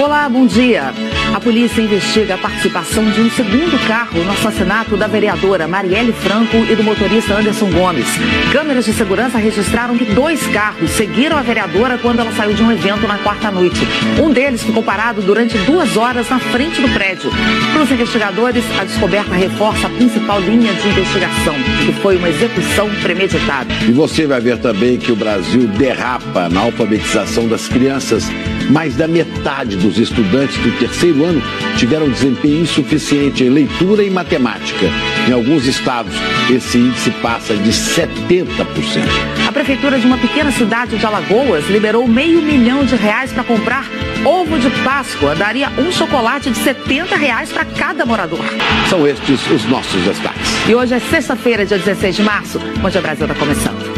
Olá, bom dia. A polícia investiga a participação de um segundo carro no assassinato da vereadora Marielle Franco e do motorista Anderson Gomes. Câmeras de segurança registraram que 2 carros seguiram a vereadora quando ela saiu de um evento na quarta noite. Um deles ficou parado durante 2 horas na frente do prédio. Para os investigadores, a descoberta reforça a principal linha de investigação, que foi uma execução premeditada. E você vai ver também que o Brasil derrapa na alfabetização das crianças. Mais da metade dos estudantes do terceiro ano tiveram desempenho insuficiente em leitura e matemática. Em alguns estados, esse índice passa de 70%. A prefeitura de uma pequena cidade de Alagoas liberou R$500 mil para comprar ovo de Páscoa. Daria um chocolate de R$70 para cada morador. São estes os nossos destaques. E hoje é sexta-feira, dia 16 de março. Bom Dia Brasil está começando.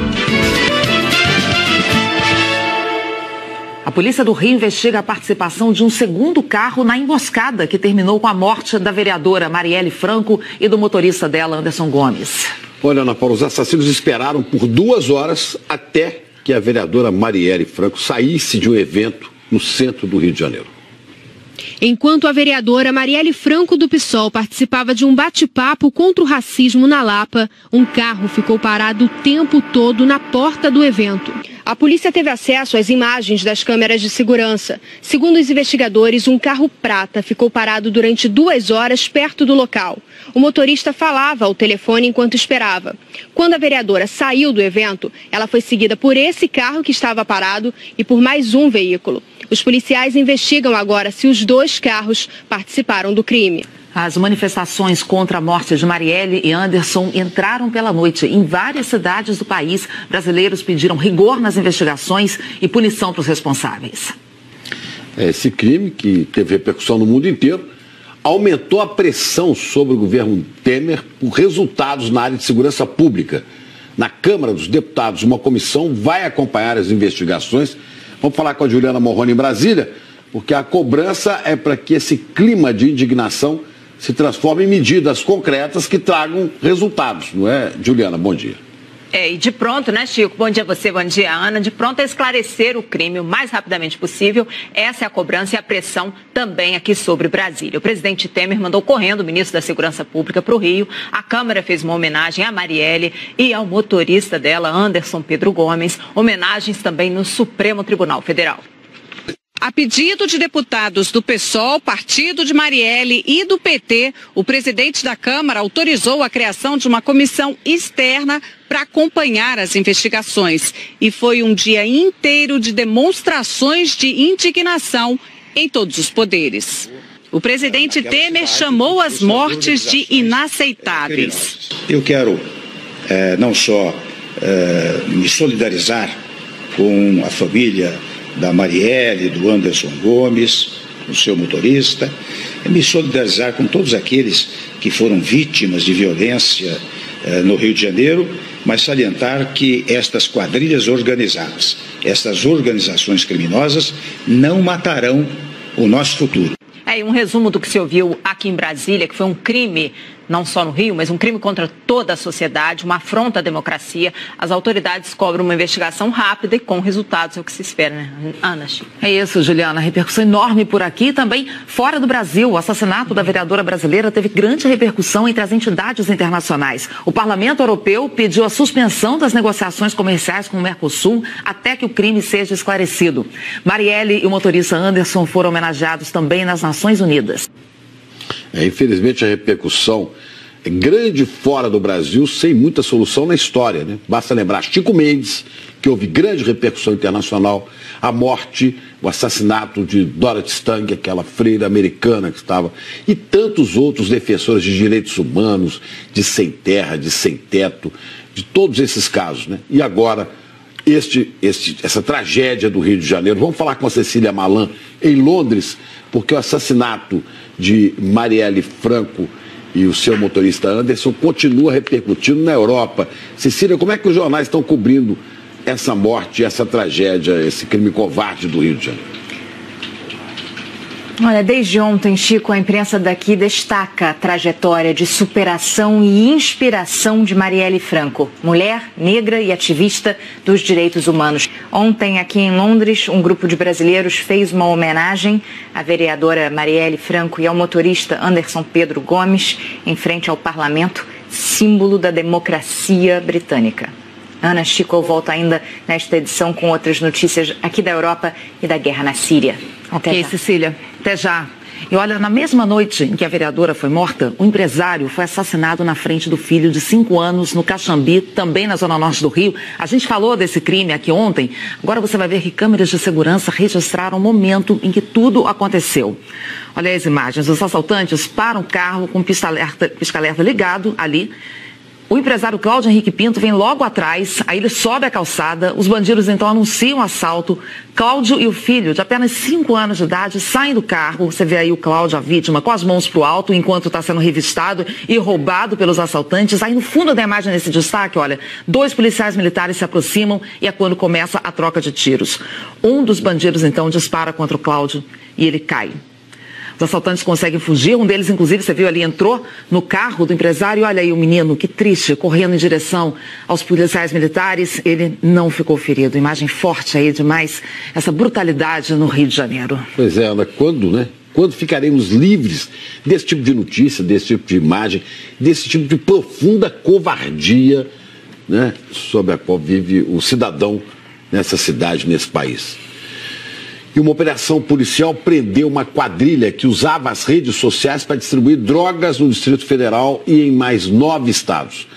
A polícia do Rio investiga a participação de um segundo carro na emboscada que terminou com a morte da vereadora Marielle Franco e do motorista dela, Anderson Gomes. Olha, Ana Paula, os assassinos esperaram por 2 horas até que a vereadora Marielle Franco saísse de um evento no centro do Rio de Janeiro. Enquanto a vereadora Marielle Franco do PSOL participava de um bate-papo contra o racismo na Lapa, um carro ficou parado o tempo todo na porta do evento. A polícia teve acesso às imagens das câmeras de segurança. Segundo os investigadores, um carro prata ficou parado durante 2 horas perto do local. O motorista falava ao telefone enquanto esperava. Quando a vereadora saiu do evento, ela foi seguida por esse carro que estava parado e por mais um veículo. Os policiais investigam agora se os 2 carros participaram do crime. As manifestações contra a morte de Marielle e Anderson entraram pela noite em várias cidades do país. Brasileiros pediram rigor nas investigações e punição para os responsáveis. Esse crime, que teve repercussão no mundo inteiro, aumentou a pressão sobre o governo Temer por resultados na área de segurança pública. Na Câmara dos Deputados, uma comissão vai acompanhar as investigações. Vamos falar com a Juliana Morrone em Brasília, porque a cobrança é para que esse clima de indignação se transforme em medidas concretas que tragam resultados, não é, Juliana? Bom dia. E de pronto, né, Chico? Bom dia a você, bom dia, Ana. De pronto a esclarecer o crime o mais rapidamente possível. Essa é a cobrança e a pressão também aqui sobre Brasília. O presidente Temer mandou correndo o ministro da Segurança Pública para o Rio. A Câmara fez uma homenagem a Marielle e ao motorista dela, Anderson Pedro Gomes. Homenagens também no Supremo Tribunal Federal. A pedido de deputados do PSOL, partido de Marielle e do PT, o presidente da Câmara autorizou a criação de uma comissão externa para acompanhar as investigações. E foi um dia inteiro de demonstrações de indignação em todos os poderes. O presidente Temer chamou as mortes de inaceitáveis. Eu quero não só me solidarizar com a família da Marielle, do Anderson Gomes, o seu motorista, me solidarizar com todos aqueles que foram vítimas de violência no Rio de Janeiro, mas salientar que estas quadrilhas organizadas, estas organizações criminosas, não matarão o nosso futuro. E um resumo do que se ouviu aqui em Brasília, que foi um crime, não só no Rio, mas um crime contra toda a sociedade, uma afronta à democracia. As autoridades cobram uma investigação rápida e com resultados, é o que se espera, né, Ana? É isso, Juliana. Repercussão enorme por aqui. Também fora do Brasil, o assassinato da vereadora brasileira teve grande repercussão entre as entidades internacionais. O Parlamento Europeu pediu a suspensão das negociações comerciais com o Mercosul até que o crime seja esclarecido. Marielle e o motorista Anderson foram homenageados também nas Nações Unidas. Infelizmente a repercussão é grande fora do Brasil, sem muita solução na história, né? Basta lembrar Chico Mendes, que houve grande repercussão internacional, a morte, o assassinato de Dorothy Stang, aquela freira americana que estava, e tantos outros defensores de direitos humanos, de sem terra, de sem teto, de todos esses casos, né? E agora essa tragédia do Rio de Janeiro. Vamos falar com a Cecília Malan em Londres, porque o assassinato de Marielle Franco e o seu motorista Anderson continua repercutindo na Europa. Cecília, como é que os jornais estão cobrindo essa morte, essa tragédia, esse crime covarde do Rio de Janeiro? Olha, desde ontem, Chico, a imprensa daqui destaca a trajetória de superação e inspiração de Marielle Franco, mulher, negra e ativista dos direitos humanos. Ontem, aqui em Londres, um grupo de brasileiros fez uma homenagem à vereadora Marielle Franco e ao motorista Anderson Pedro Gomes em frente ao parlamento, símbolo da democracia britânica. Ana, Chico, eu volto ainda nesta edição com outras notícias aqui da Europa e da guerra na Síria. Ok, Cecília, até já. E olha, na mesma noite em que a vereadora foi morta, o empresário foi assassinado na frente do filho de 5 anos no Caxambi, também na zona norte do Rio. A gente falou desse crime aqui ontem. Agora você vai ver que câmeras de segurança registraram o momento em que tudo aconteceu. Olha as imagens. Os assaltantes param o carro com o pisca-alerta ligado ali. O empresário Cláudio Henrique Pinto vem logo atrás, aí ele sobe a calçada, os bandidos então anunciam o assalto. Cláudio e o filho, de apenas 5 anos de idade, saem do carro. Você vê aí o Cláudio, a vítima, com as mãos para o alto, enquanto está sendo revistado e roubado pelos assaltantes. Aí no fundo da imagem, nesse destaque, olha, 2 policiais militares se aproximam e é quando começa a troca de tiros. Um dos bandidos então dispara contra o Cláudio e ele cai. Os assaltantes conseguem fugir, um deles, inclusive, você viu ali, entrou no carro do empresário. Olha aí o menino, que triste, correndo em direção aos policiais militares. Ele não ficou ferido. Imagem forte aí demais, essa brutalidade no Rio de Janeiro. Pois é, Ana, quando, né? Quando ficaremos livres desse tipo de notícia, desse tipo de imagem, desse tipo de profunda covardia, né, sob a qual vive o cidadão nessa cidade, nesse país? E uma operação policial prendeu uma quadrilha que usava as redes sociais para distribuir drogas no Distrito Federal e em mais 9 estados.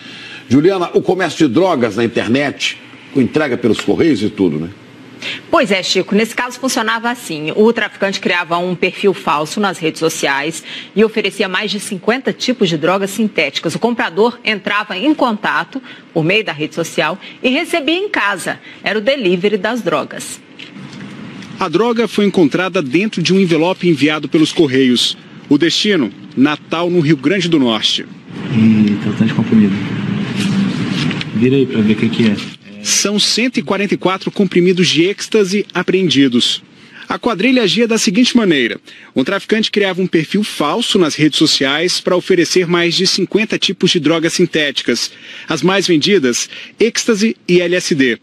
Juliana, o comércio de drogas na internet, com entrega pelos correios e tudo, né? Pois é, Chico, nesse caso funcionava assim. O traficante criava um perfil falso nas redes sociais e oferecia mais de 50 tipos de drogas sintéticas. O comprador entrava em contato por meio da rede social e recebia em casa. Era o delivery das drogas. A droga foi encontrada dentro de um envelope enviado pelos Correios. O destino, Natal, no Rio Grande do Norte. Bastante comprimido. Vira aí para ver o que é. São 144 comprimidos de êxtase apreendidos. A quadrilha agia da seguinte maneira. Um traficante criava um perfil falso nas redes sociais para oferecer mais de 50 tipos de drogas sintéticas. As mais vendidas, êxtase e LSD.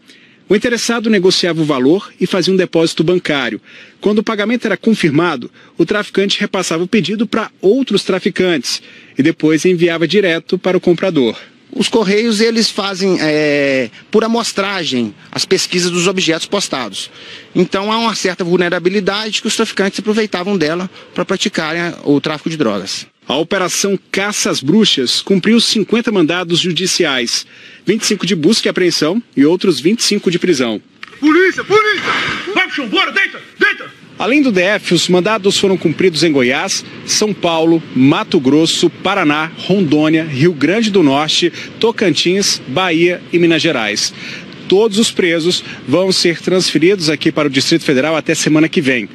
O interessado negociava o valor e fazia um depósito bancário. Quando o pagamento era confirmado, o traficante repassava o pedido para outros traficantes e depois enviava direto para o comprador. Os Correios, eles fazem por amostragem as pesquisas dos objetos postados. Então há uma certa vulnerabilidade que os traficantes aproveitavam dela para praticarem o tráfico de drogas. A Operação Caça às Bruxas cumpriu 50 mandados judiciais, 25 de busca e apreensão e outros 25 de prisão. Polícia! Polícia! Vai pro chão, bora, deita! Deita! Além do DF, os mandados foram cumpridos em Goiás, São Paulo, Mato Grosso, Paraná, Rondônia, Rio Grande do Norte, Tocantins, Bahia e Minas Gerais. Todos os presos vão ser transferidos aqui para o Distrito Federal até semana que vem.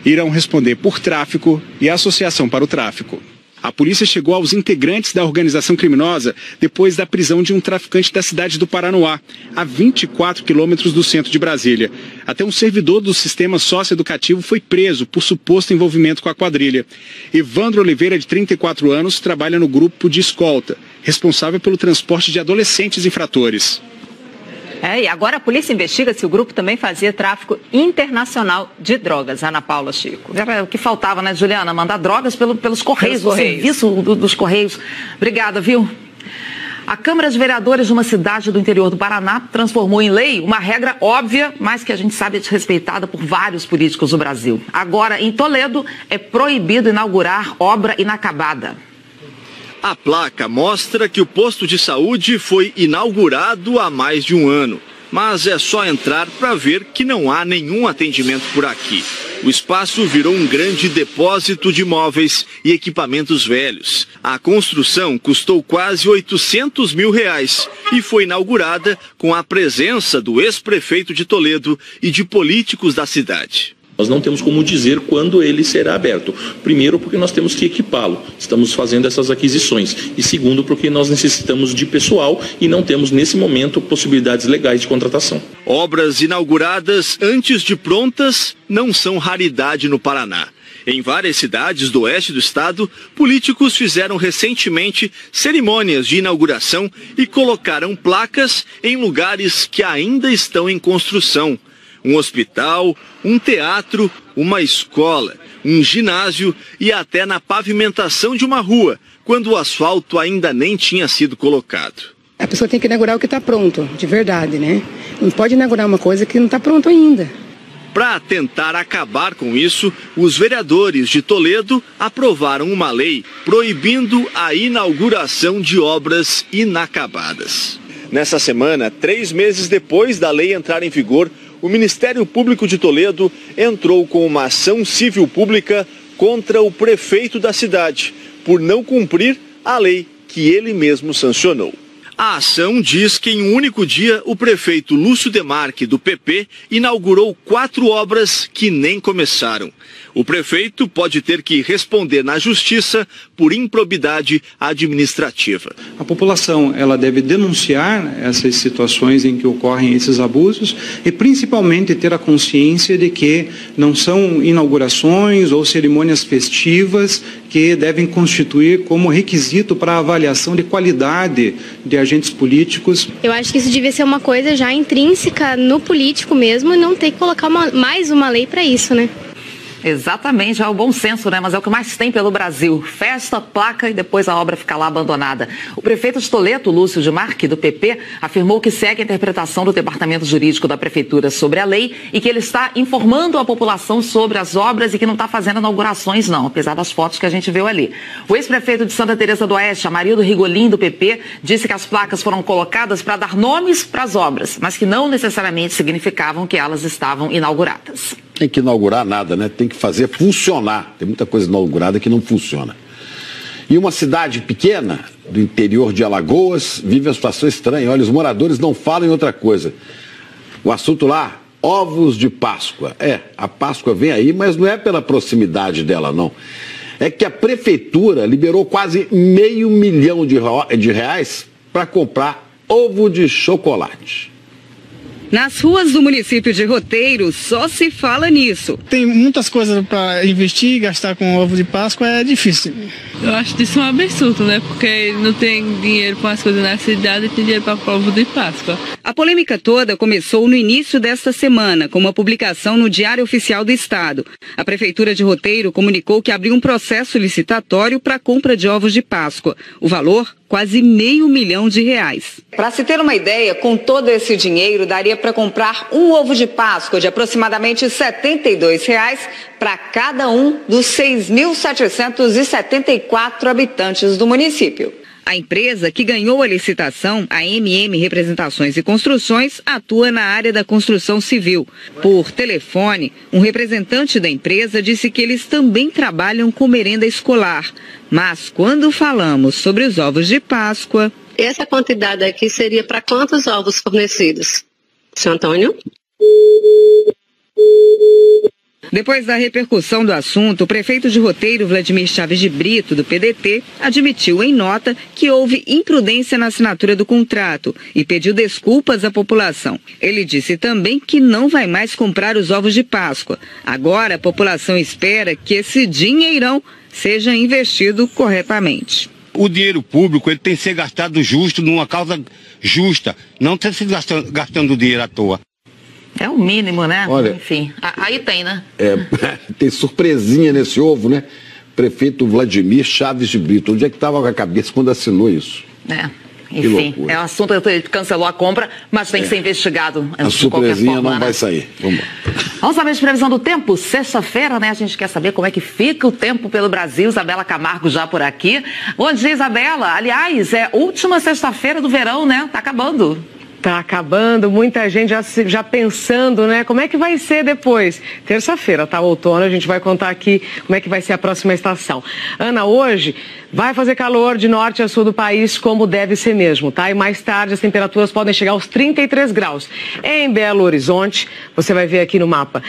Irão responder por tráfico e associação para o tráfico. A polícia chegou aos integrantes da organização criminosa depois da prisão de um traficante da cidade do Paranoá, a 24 quilômetros do centro de Brasília. Até um servidor do sistema socioeducativo foi preso por suposto envolvimento com a quadrilha. Evandro Oliveira, de 34 anos, trabalha no grupo de escolta, responsável pelo transporte de adolescentes infratores. E agora a polícia investiga se o grupo também fazia tráfico internacional de drogas. Ana Paula, Chico. Era o que faltava, né, Juliana? Mandar drogas pelos Correios, o serviço dos Correios. Obrigada, viu? A Câmara de Vereadores de uma cidade do interior do Paraná transformou em lei uma regra óbvia, mas que a gente sabe é desrespeitada por vários políticos do Brasil. Agora, em Toledo, é proibido inaugurar obra inacabada. A placa mostra que o posto de saúde foi inaugurado há mais de um ano, mas é só entrar para ver que não há nenhum atendimento por aqui. O espaço virou um grande depósito de móveis e equipamentos velhos. A construção custou quase R$800 mil e foi inaugurada com a presença do ex-prefeito de Toledo e de políticos da cidade. Nós não temos como dizer quando ele será aberto. Primeiro, porque nós temos que equipá-lo. Estamos fazendo essas aquisições. E segundo, porque nós necessitamos de pessoal e não temos, nesse momento, possibilidades legais de contratação. Obras inauguradas antes de prontas não são raridade no Paraná. Em várias cidades do oeste do estado, políticos fizeram recentemente cerimônias de inauguração e colocaram placas em lugares que ainda estão em construção. Um hospital, um teatro, uma escola, um ginásio e até na pavimentação de uma rua, quando o asfalto ainda nem tinha sido colocado. A pessoa tem que inaugurar o que está pronto, de verdade, né? Não pode inaugurar uma coisa que não está pronto ainda. Para tentar acabar com isso, os vereadores de Toledo aprovaram uma lei proibindo a inauguração de obras inacabadas. Nessa semana, 3 meses depois da lei entrar em vigor, o Ministério Público de Toledo entrou com uma ação civil pública contra o prefeito da cidade, por não cumprir a lei que ele mesmo sancionou. A ação diz que em um único dia o prefeito Lúcio Demarque, do PP, inaugurou 4 obras que nem começaram. O prefeito pode ter que responder na justiça por improbidade administrativa. A população ela deve denunciar essas situações em que ocorrem esses abusos e principalmente ter a consciência de que não são inaugurações ou cerimônias festivas que devem constituir como requisito para a avaliação de qualidade de agentes políticos. Eu acho que isso devia ser uma coisa já intrínseca no político mesmo e não ter que colocar mais uma lei para isso, né? Exatamente, é o bom senso, né? Mas é o que mais tem pelo Brasil. Festa, placa e depois a obra fica lá abandonada. O prefeito de Toledo, Lúcio Demarque, do PP, afirmou que segue a interpretação do Departamento Jurídico da Prefeitura sobre a lei e que ele está informando a população sobre as obras e que não está fazendo inaugurações, não, apesar das fotos que a gente viu ali. O ex-prefeito de Santa Teresa do Oeste, Amarildo Rigolin, do PP, disse que as placas foram colocadas para dar nomes para as obras, mas que não necessariamente significavam que elas estavam inauguradas. Tem que inaugurar nada, né? Tem que fazer funcionar. Tem muita coisa inaugurada que não funciona. E uma cidade pequena, do interior de Alagoas, vive uma situação estranha. Olha, os moradores não falam em outra coisa. O assunto lá, ovos de Páscoa. A Páscoa vem aí, mas não é pela proximidade dela, não. É que a prefeitura liberou quase R$500 milhão para comprar ovo de chocolate. Nas ruas do município de Roteiro, só se fala nisso. Tem muitas coisas para investir e gastar com ovo de Páscoa, é difícil. Eu acho isso um absurdo, né? Porque não tem dinheiro para as coisas na cidade e tem dinheiro para o ovo de Páscoa. A polêmica toda começou no início desta semana, com uma publicação no Diário Oficial do Estado. A Prefeitura de Roteiro comunicou que abriu um processo licitatório para a compra de ovos de Páscoa. O valor, quase R$500 milhão. Para se ter uma ideia, com todo esse dinheiro, daria para comprar um ovo de Páscoa de aproximadamente R$ 72 para cada um dos 6.774 habitantes do município. A empresa que ganhou a licitação, a MM Representações e Construções, atua na área da construção civil. Por telefone, um representante da empresa disse que eles também trabalham com merenda escolar. Mas quando falamos sobre os ovos de Páscoa... Essa quantidade aqui seria para quantos ovos fornecidos? Seu Antônio? Depois da repercussão do assunto, o prefeito de Roteiro, Vladimir Chaves de Brito, do PDT, admitiu em nota que houve imprudência na assinatura do contrato e pediu desculpas à população. Ele disse também que não vai mais comprar os ovos de Páscoa. Agora a população espera que esse dinheirão seja investido corretamente. O dinheiro público ele tem que ser gastado justo, numa causa justa, não ter sido gastando dinheiro à toa. É o mínimo, né? Olha, enfim, aí tem, né? Tem surpresinha nesse ovo, né? Prefeito Vladimir Chaves de Brito. Onde é que estava com a cabeça quando assinou isso? Enfim, é um assunto que ele cancelou a compra, mas tem que ser investigado. A surpresinha não vai sair. Vamos lá. Vamos saber de previsão do tempo? Sexta-feira, né? A gente quer saber como é que fica o tempo pelo Brasil. Isabela Camargo já por aqui. Bom dia, Isabela. Aliás, é última sexta-feira do verão, né? Tá acabando. Tá acabando, muita gente já pensando, né? Como é que vai ser depois? Terça-feira, tá? Outono, a gente vai contar aqui como é que vai ser a próxima estação. Ana, hoje vai fazer calor de norte a sul do país, como deve ser mesmo, tá? E mais tarde as temperaturas podem chegar aos 33 graus. Em Belo Horizonte, você vai ver aqui no mapa,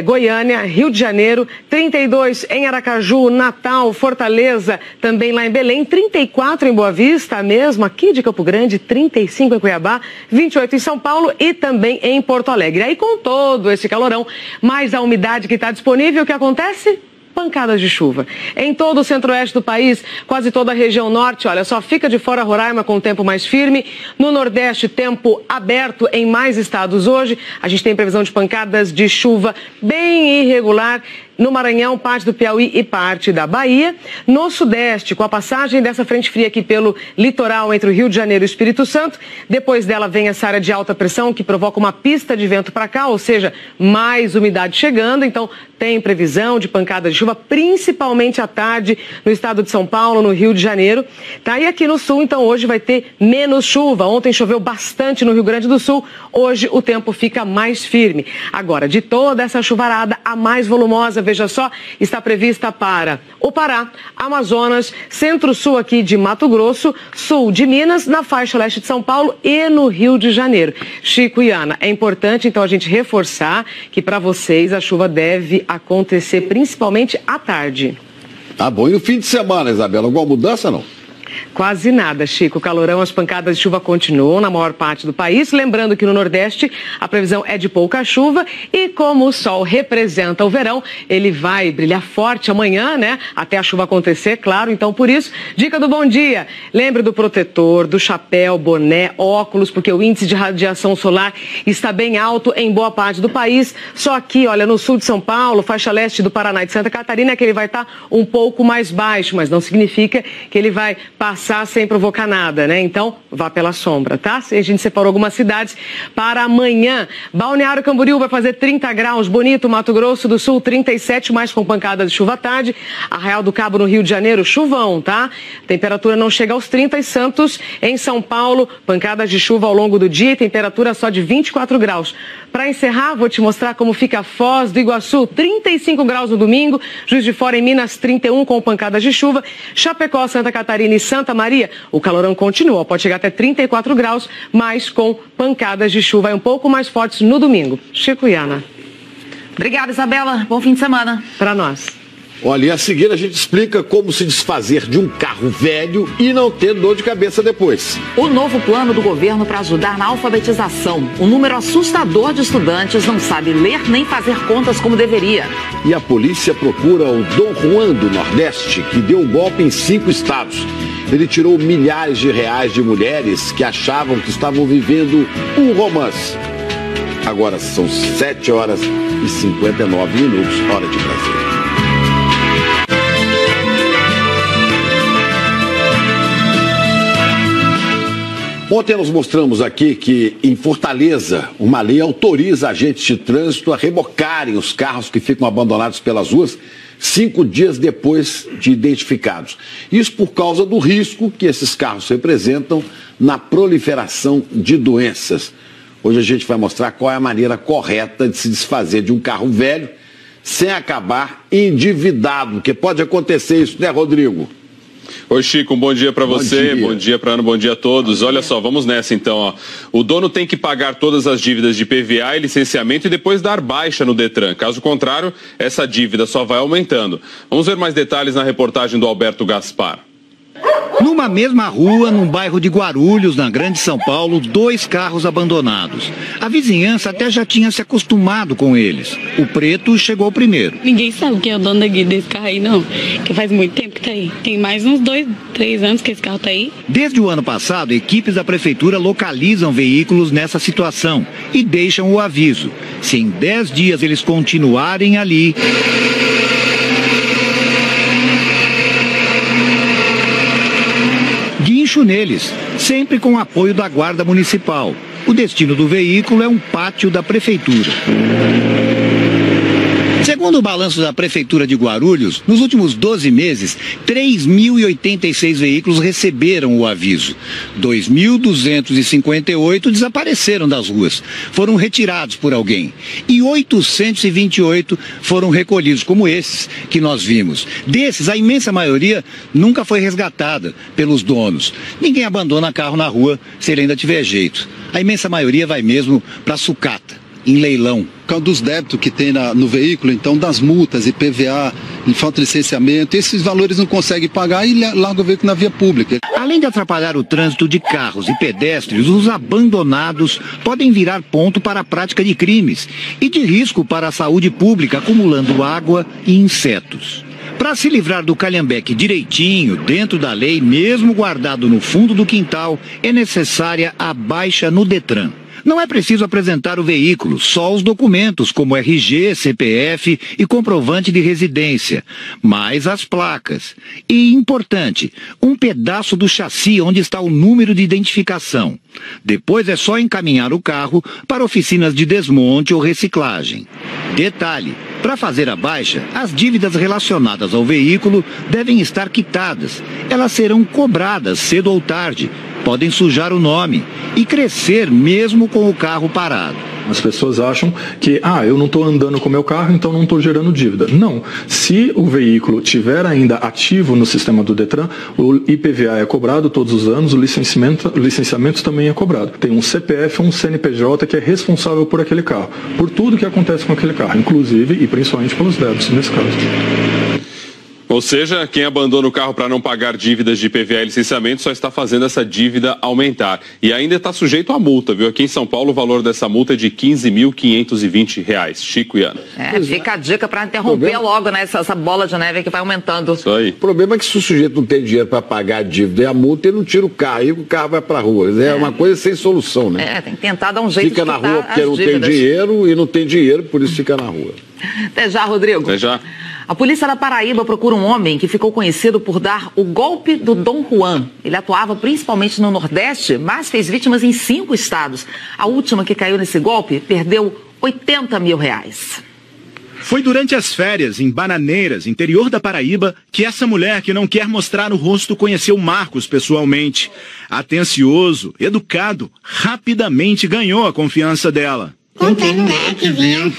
Goiânia, Rio de Janeiro, 32 em Aracaju, Natal, Fortaleza, também lá em Belém, 34 em Boa Vista, mesmo aqui de Campo Grande, 35 em Cuiabá, 28 em São Paulo e também em Porto Alegre. Aí com todo esse calorão, mais a umidade que está disponível, o que acontece? pancadas de chuva. Em todo o centro-oeste do país, quase toda a região norte, olha, só fica de fora Roraima com o tempo mais firme. No nordeste, tempo aberto em mais estados hoje. A gente tem previsão de pancadas de chuva bem irregular no Maranhão, parte do Piauí e parte da Bahia. No sudeste, com a passagem dessa frente fria aqui pelo litoral entre o Rio de Janeiro e o Espírito Santo, depois dela vem essa área de alta pressão que provoca uma pista de vento para cá, ou seja, mais umidade chegando. Então, tem previsão de pancada de chuva, principalmente à tarde no estado de São Paulo, no Rio de Janeiro. Tá? E aqui no sul, então, hoje vai ter menos chuva. Ontem choveu bastante no Rio Grande do Sul, hoje o tempo fica mais firme. Agora, de toda essa chuvarada, a mais volumosa, veja só, está prevista para o Pará, Amazonas, centro-sul aqui de Mato Grosso, sul de Minas, na faixa leste de São Paulo e no Rio de Janeiro. Chico e Ana, é importante então a gente reforçar que para vocês a chuva deve acontecer principalmente à tarde. Tá bom, e no fim de semana, Isabela, alguma mudança não? Quase nada, Chico. O calorão, as pancadas de chuva continuam na maior parte do país. Lembrando que no Nordeste a previsão é de pouca chuva e como o sol representa o verão, ele vai brilhar forte amanhã, né? Até a chuva acontecer, claro. Então, por isso, dica do bom dia. Lembre do protetor, do chapéu, boné, óculos, porque o índice de radiação solar está bem alto em boa parte do país. Só aqui, olha, no sul de São Paulo, faixa leste do Paraná e de Santa Catarina, é que ele vai estar um pouco mais baixo, mas não significa que ele vai passar sem provocar nada, né? Então, vá pela sombra, tá? A gente separou algumas cidades para amanhã. Balneário Camboriú vai fazer 30 graus, Bonito, Mato Grosso do Sul, 37, mais com pancada de chuva à tarde. Arraial do Cabo, no Rio de Janeiro, chuvão, tá? A temperatura não chega aos 30 e Santos, em São Paulo, pancadas de chuva ao longo do dia e temperatura só de 24 graus. Para encerrar, vou te mostrar como fica Foz do Iguaçu, 35 graus no domingo, Juiz de Fora em Minas, 31 com pancadas de chuva, Chapecó, Santa Catarina e Santa Maria, o calorão continua, pode chegar até 34 graus, mas com pancadas de chuva um pouco mais fortes no domingo. Chico e Ana. Obrigada, Isabela. Bom fim de semana. Para nós. Olha, e a seguir a gente explica como se desfazer de um carro velho e não ter dor de cabeça depois. O novo plano do governo para ajudar na alfabetização. Um número assustador de estudantes não sabe ler nem fazer contas como deveria. E a polícia procura o Dom Juan do Nordeste, que deu um golpe em 5 estados. Ele tirou milhares de reais de mulheres que achavam que estavam vivendo um romance. Agora são 7 horas e 59 minutos, hora de Brasília. Ontem nós mostramos aqui que em Fortaleza, uma lei autoriza agentes de trânsito a rebocarem os carros que ficam abandonados pelas ruas 5 dias depois de identificados. Isso por causa do risco que esses carros representam na proliferação de doenças. Hoje a gente vai mostrar qual é a maneira correta de se desfazer de um carro velho sem acabar endividado, porque pode acontecer isso, né, Rodrigo? Oi, Chico, um bom dia para você, bom dia para Ana, bom dia a todos. Olha só, vamos nessa então, ó. O dono tem que pagar todas as dívidas de PVA e licenciamento e depois dar baixa no Detran. Caso contrário, essa dívida só vai aumentando. Vamos ver mais detalhes na reportagem do Alberto Gaspar. Numa mesma rua, num bairro de Guarulhos, na Grande São Paulo, 2 carros abandonados. A vizinhança até já tinha se acostumado com eles. O preto chegou primeiro. Ninguém sabe quem é o dono desse carro aí, não. Que faz muito tempo que tá aí. Tem mais uns 2, 3 anos que esse carro tá aí. Desde o ano passado, equipes da prefeitura localizam veículos nessa situação e deixam o aviso. Se em 10 dias eles continuarem ali... guincho neles, sempre com apoio da Guarda Municipal. O destino do veículo é um pátio da prefeitura. Segundo o balanço da Prefeitura de Guarulhos, nos últimos 12 meses, 3.086 veículos receberam o aviso. 2.258 desapareceram das ruas, foram retirados por alguém. E 828 foram recolhidos, como esses que nós vimos. Desses, a imensa maioria nunca foi resgatada pelos donos. Ninguém abandona carro na rua se ele ainda tiver jeito. A imensa maioria vai mesmo para sucata, em leilão. Por causa dos débitos que tem no veículo, então das multas, IPVA, falta de licenciamento, esses valores não conseguem pagar e larga o veículo na via pública. Além de atrapalhar o trânsito de carros e pedestres, os abandonados podem virar ponto para a prática de crimes e de risco para a saúde pública, acumulando água e insetos. Para se livrar do calhambeque direitinho, dentro da lei, mesmo guardado no fundo do quintal, é necessária a baixa no Detran. Não é preciso apresentar o veículo, só os documentos como RG, CPF e comprovante de residência, mais as placas. E, importante, um pedaço do chassi onde está o número de identificação. Depois é só encaminhar o carro para oficinas de desmonte ou reciclagem. Detalhe, para fazer a baixa, as dívidas relacionadas ao veículo devem estar quitadas. Elas serão cobradas cedo ou tarde. Podem sujar o nome e crescer mesmo com o carro parado. As pessoas acham que, eu não estou andando com o meu carro, então não estou gerando dívida. Não. Se o veículo estiver ainda ativo no sistema do Detran, o IPVA é cobrado todos os anos, o licenciamento também é cobrado. Tem um CPF ou um CNPJ que é responsável por aquele carro, por tudo que acontece com aquele carro, inclusive e principalmente pelos débitos nesse caso. Ou seja, quem abandona o carro para não pagar dívidas de IPVA e licenciamento só está fazendo essa dívida aumentar. E ainda está sujeito à multa, viu? Aqui em São Paulo o valor dessa multa é de R$ 15.520. Chico e Ana. Fica a dica para interromper logo, né? Essa bola de neve que vai aumentando. Isso aí. O problema é que se o sujeito não tem dinheiro para pagar a dívida e a multa, ele não tira o carro, e o carro vai para a rua. É uma coisa sem solução, né? Tem que tentar dar um jeito de quitar na rua porque não tem dinheiro e não tem dinheiro, por isso fica na rua. Até já, Rodrigo. Até já. A polícia da Paraíba procura um homem que ficou conhecido por dar o golpe do Dom Juan. Ele atuava principalmente no Nordeste, mas fez vítimas em 5 estados. A última que caiu nesse golpe perdeu R$80 mil. Foi durante as férias em Bananeiras, interior da Paraíba, que essa mulher que não quer mostrar o rosto conheceu Marcos pessoalmente. Atencioso, educado, rapidamente ganhou a confiança dela. Contando, que vinha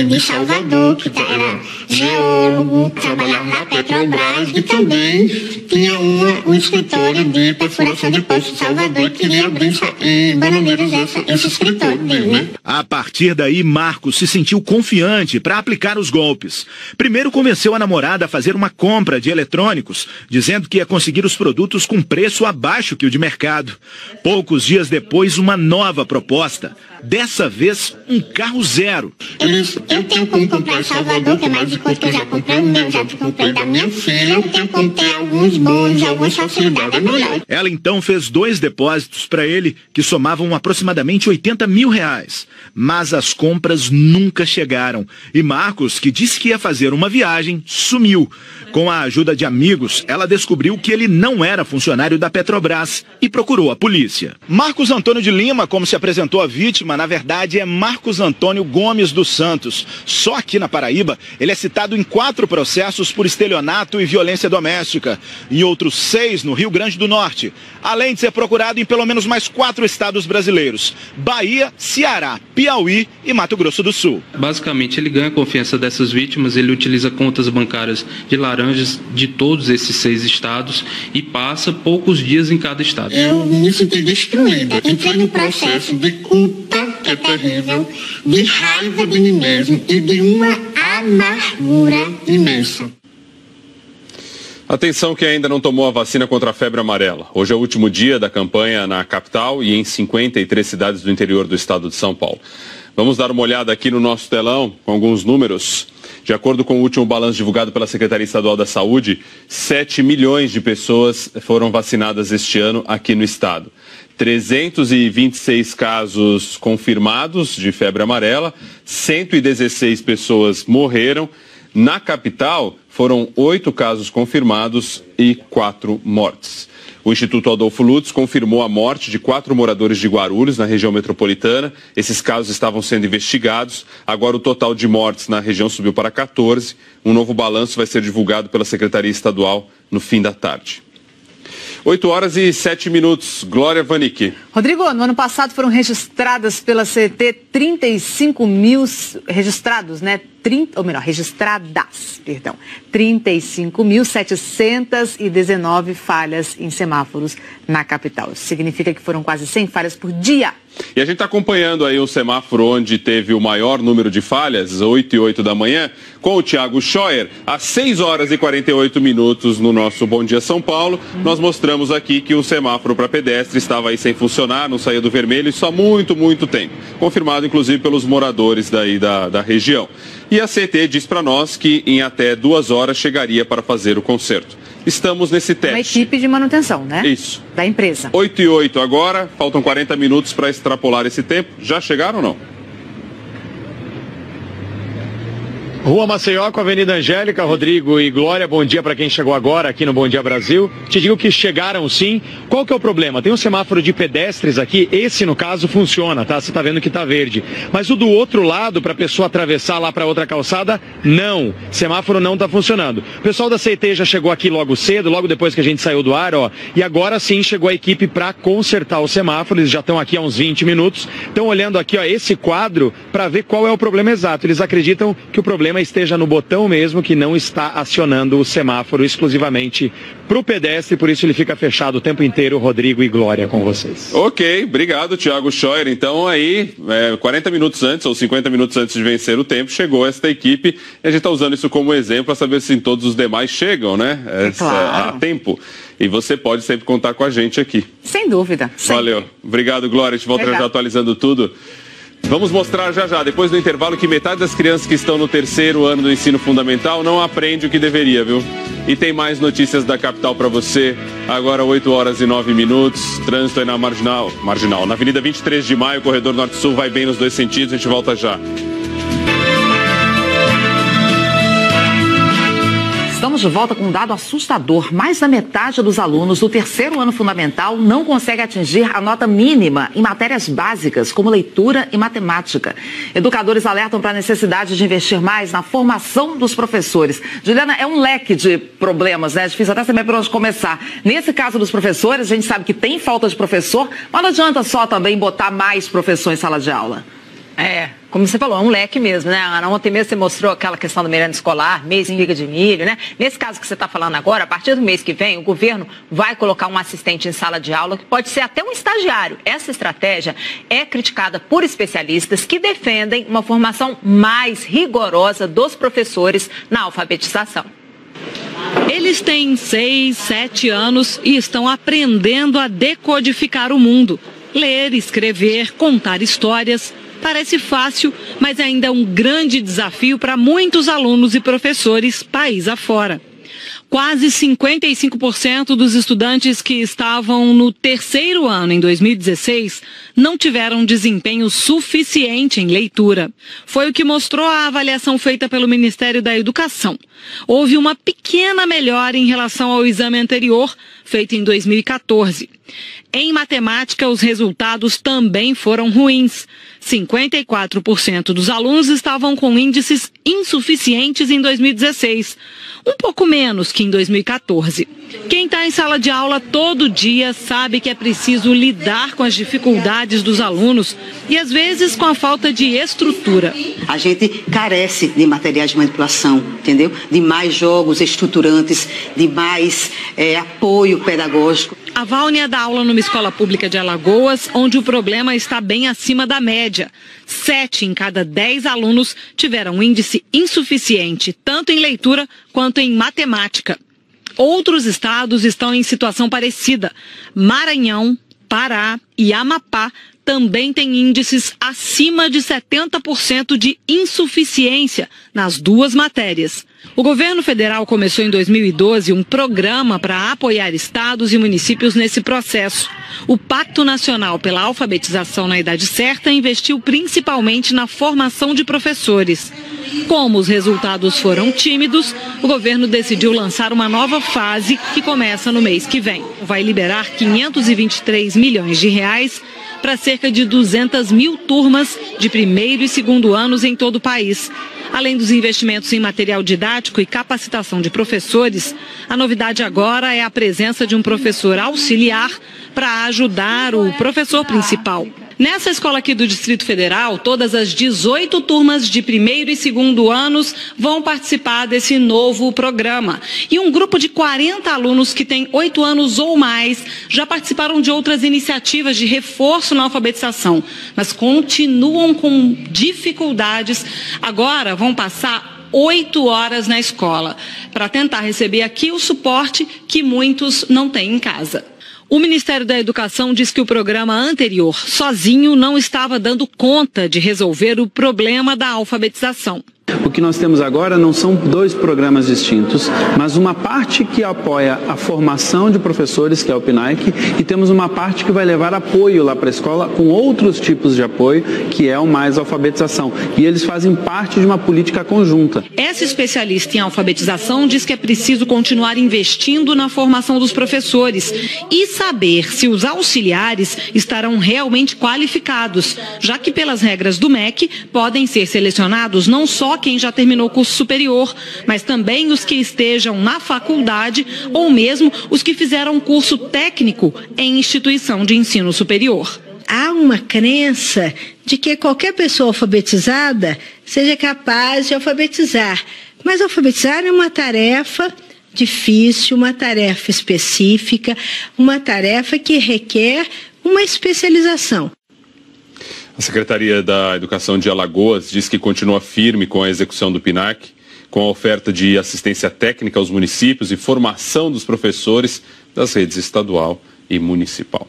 de Salvador, que era geólogo, trabalhava na Petrobras e também tinha um escritório de perfuração de poço em Salvador e queria abrir em Bananeiras esse escritório dele, né? A partir daí, Marcos se sentiu confiante para aplicar os golpes. Primeiro convenceu a namorada a fazer uma compra de eletrônicos, dizendo que ia conseguir os produtos com preço abaixo que o de mercado. Poucos dias depois, uma nova proposta. Dessa vez, um carro zero. Eu tenho como comprar em Salvador, que é mais de coisa que eu já comprei o meu, já comprei da minha filha, eu tenho como ter alguns bônus, algumas facilidades, é melhor. Ela então fez 2 depósitos para ele, que somavam aproximadamente R$80 mil. Mas as compras nunca chegaram. E Marcos, que disse que ia fazer uma viagem, sumiu. Com a ajuda de amigos, ela descobriu que ele não era funcionário da Petrobras e procurou a polícia. Marcos Antônio de Lima, como se apresentou a vítima, na verdade é Marcos Antônio Gomes dos Santos. Só aqui na Paraíba, ele é citado em 4 processos por estelionato e violência doméstica. Em outros 6 no Rio Grande do Norte. Além de ser procurado em pelo menos mais 4 estados brasileiros. Bahia, Ceará, Piauí e Mato Grosso do Sul. Basicamente, ele ganha a confiança dessas vítimas, ele utiliza contas bancárias de laranjas de todos esses 6 estados e passa poucos dias em cada estado. Eu me senti destruída. Entrei no processo de culpa, que é terrível, de raiva de mim mesmo e de uma amargura imensa. Atenção que ainda não tomou a vacina contra a febre amarela. Hoje é o último dia da campanha na capital e em 53 cidades do interior do estado de São Paulo. Vamos dar uma olhada aqui no nosso telão com alguns números. De acordo com o último balanço divulgado pela Secretaria Estadual da Saúde, 7 milhões de pessoas foram vacinadas este ano aqui no estado. 326 casos confirmados de febre amarela, 116 pessoas morreram. Na capital, foram 8 casos confirmados e 4 mortes. O Instituto Adolfo Lutz confirmou a morte de 4 moradores de Guarulhos, na região metropolitana. Esses casos estavam sendo investigados. Agora o total de mortes na região subiu para 14. Um novo balanço vai ser divulgado pela Secretaria Estadual no fim da tarde. 8h07. Glória Vanicki. Rodrigo, no ano passado foram registradas pela CT 35 mil registrados, né? Registradas, 35.719 falhas em semáforos na capital. Isso significa que foram quase 100 falhas por dia. E a gente está acompanhando aí um semáforo onde teve o maior número de falhas, 8h08 da manhã, com o Thiago Scheuer, às 6h48 no nosso Bom Dia São Paulo. Nós mostramos aqui que o semáforo para pedestre estava aí sem funcionar, não saía do vermelho, e só muito tempo. Confirmado, inclusive, pelos moradores daí da região. e a CET diz para nós que em até 2 horas chegaria para fazer o conserto. Estamos nesse teste. Uma equipe de manutenção, né? Isso. Da empresa. 8h08 agora, faltam 40 minutos para extrapolar esse tempo. Já chegaram ou não? Rua Maceió com a Avenida Angélica, Rodrigo e Glória, bom dia para quem chegou agora aqui no Bom Dia Brasil. Te digo que chegaram sim. Qual que é o problema? Tem um semáforo de pedestres aqui, esse no caso funciona, tá? Você tá vendo que tá verde. Mas o do outro lado, para a pessoa atravessar lá para outra calçada, não. Semáforo não tá funcionando. O pessoal da CET já chegou aqui logo cedo, logo depois que a gente saiu do ar, ó. E agora sim chegou a equipe para consertar o semáforo, eles já estão aqui há uns 20 minutos. Estão olhando aqui, ó, esse quadro para ver qual é o problema exato. Eles acreditam que o problema esteja no botão mesmo, que não está acionando o semáforo exclusivamente para o pedestre, por isso ele fica fechado o tempo inteiro. Rodrigo e Glória com vocês. Ok, obrigado, Thiago Scheuer. Então aí, 40 minutos antes ou 50 minutos antes de vencer o tempo, chegou esta equipe e a gente está usando isso como exemplo para saber se todos os demais chegam, né? Claro. A tempo. E você pode sempre contar com a gente aqui. Sem dúvida. Valeu. Obrigado, Glória. A gente volta já atualizando tudo. Vamos mostrar já, depois do intervalo, que metade das crianças que estão no 3º ano do ensino fundamental não aprende o que deveria, viu? E tem mais notícias da capital para você. Agora 8h09. Trânsito aí na Marginal. Na Avenida 23 de Maio, corredor Norte-Sul, vai bem nos 2 sentidos. A gente volta já. Estamos de volta com um dado assustador. Mais da metade dos alunos do 3º ano fundamental não consegue atingir a nota mínima em matérias básicas, como leitura e matemática. Educadores alertam para a necessidade de investir mais na formação dos professores. Juliana, é um leque de problemas, né? É difícil até saber por onde começar. Nesse caso dos professores, a gente sabe que tem falta de professor, mas não adianta só também botar mais professor em sala de aula. Como você falou, é um leque mesmo, né, Ana? Ontem mesmo você mostrou aquela questão do merenda escolar, mês em liga de milho, né? Nesse caso que você está falando agora, a partir do mês que vem, o governo vai colocar um assistente em sala de aula, que pode ser até um estagiário. Essa estratégia é criticada por especialistas que defendem uma formação mais rigorosa dos professores na alfabetização. Eles têm 6, 7 anos e estão aprendendo a decodificar o mundo. Ler, escrever, contar histórias. Parece fácil, mas ainda é um grande desafio para muitos alunos e professores país afora. Quase 55% dos estudantes que estavam no 3º ano em 2016 não tiveram desempenho suficiente em leitura. Foi o que mostrou a avaliação feita pelo Ministério da Educação. Houve uma pequena melhora em relação ao exame anterior, feito em 2014. Em matemática, os resultados também foram ruins. 54% dos alunos estavam com índices insuficientes em 2016, um pouco menos que em 2014. Quem está em sala de aula todo dia sabe que é preciso lidar com as dificuldades dos alunos e, às vezes, com a falta de estrutura. A gente carece de materiais de manipulação, entendeu? De mais jogos estruturantes, de mais apoio pedagógico. A Vâunia dá aula numa escola pública de Alagoas, onde o problema está bem acima da média. 7 em cada 10 alunos tiveram um índice insuficiente, tanto em leitura quanto em matemática. Outros estados estão em situação parecida. Maranhão, Pará e Amapá também têm índices acima de 70% de insuficiência nas 2 matérias. O governo federal começou em 2012 um programa para apoiar estados e municípios nesse processo. O Pacto Nacional pela Alfabetização na Idade Certa investiu principalmente na formação de professores. Como os resultados foram tímidos, o governo decidiu lançar uma nova fase que começa no mês que vem. Vai liberar 523 milhões de reais para cerca de 200 mil turmas de 1º e 2º anos em todo o país. Além dos investimentos em material didático e capacitação de professores, a novidade agora é a presença de um professor auxiliar para ajudar o professor principal. Nessa escola aqui do Distrito Federal, todas as 18 turmas de 1º e 2º anos vão participar desse novo programa. E um grupo de 40 alunos que têm 8 anos ou mais já participaram de outras iniciativas de reforço na alfabetização, mas continuam com dificuldades. Agora vão passar 8 horas na escola para tentar receber aqui o suporte que muitos não têm em casa. O Ministério da Educação diz que o programa anterior, sozinho, não estava dando conta de resolver o problema da alfabetização. O que nós temos agora não são 2 programas distintos, mas uma parte que apoia a formação de professores, que é o PNAEC, e temos uma parte que vai levar apoio lá para a escola com outros tipos de apoio, que é o Mais Alfabetização. E eles fazem parte de uma política conjunta. Essa especialista em alfabetização diz que é preciso continuar investindo na formação dos professores e saber se os auxiliares estarão realmente qualificados, já que pelas regras do MEC podem ser selecionados não só quem já terminou o curso superior, mas também os que estejam na faculdade ou mesmo os que fizeram curso técnico em instituição de ensino superior. Há uma crença de que qualquer pessoa alfabetizada seja capaz de alfabetizar, mas alfabetizar é uma tarefa difícil, uma tarefa específica, uma tarefa que requer uma especialização. A Secretaria da Educação de Alagoas diz que continua firme com a execução do PNAEC, com a oferta de assistência técnica aos municípios e formação dos professores das redes estadual e municipal.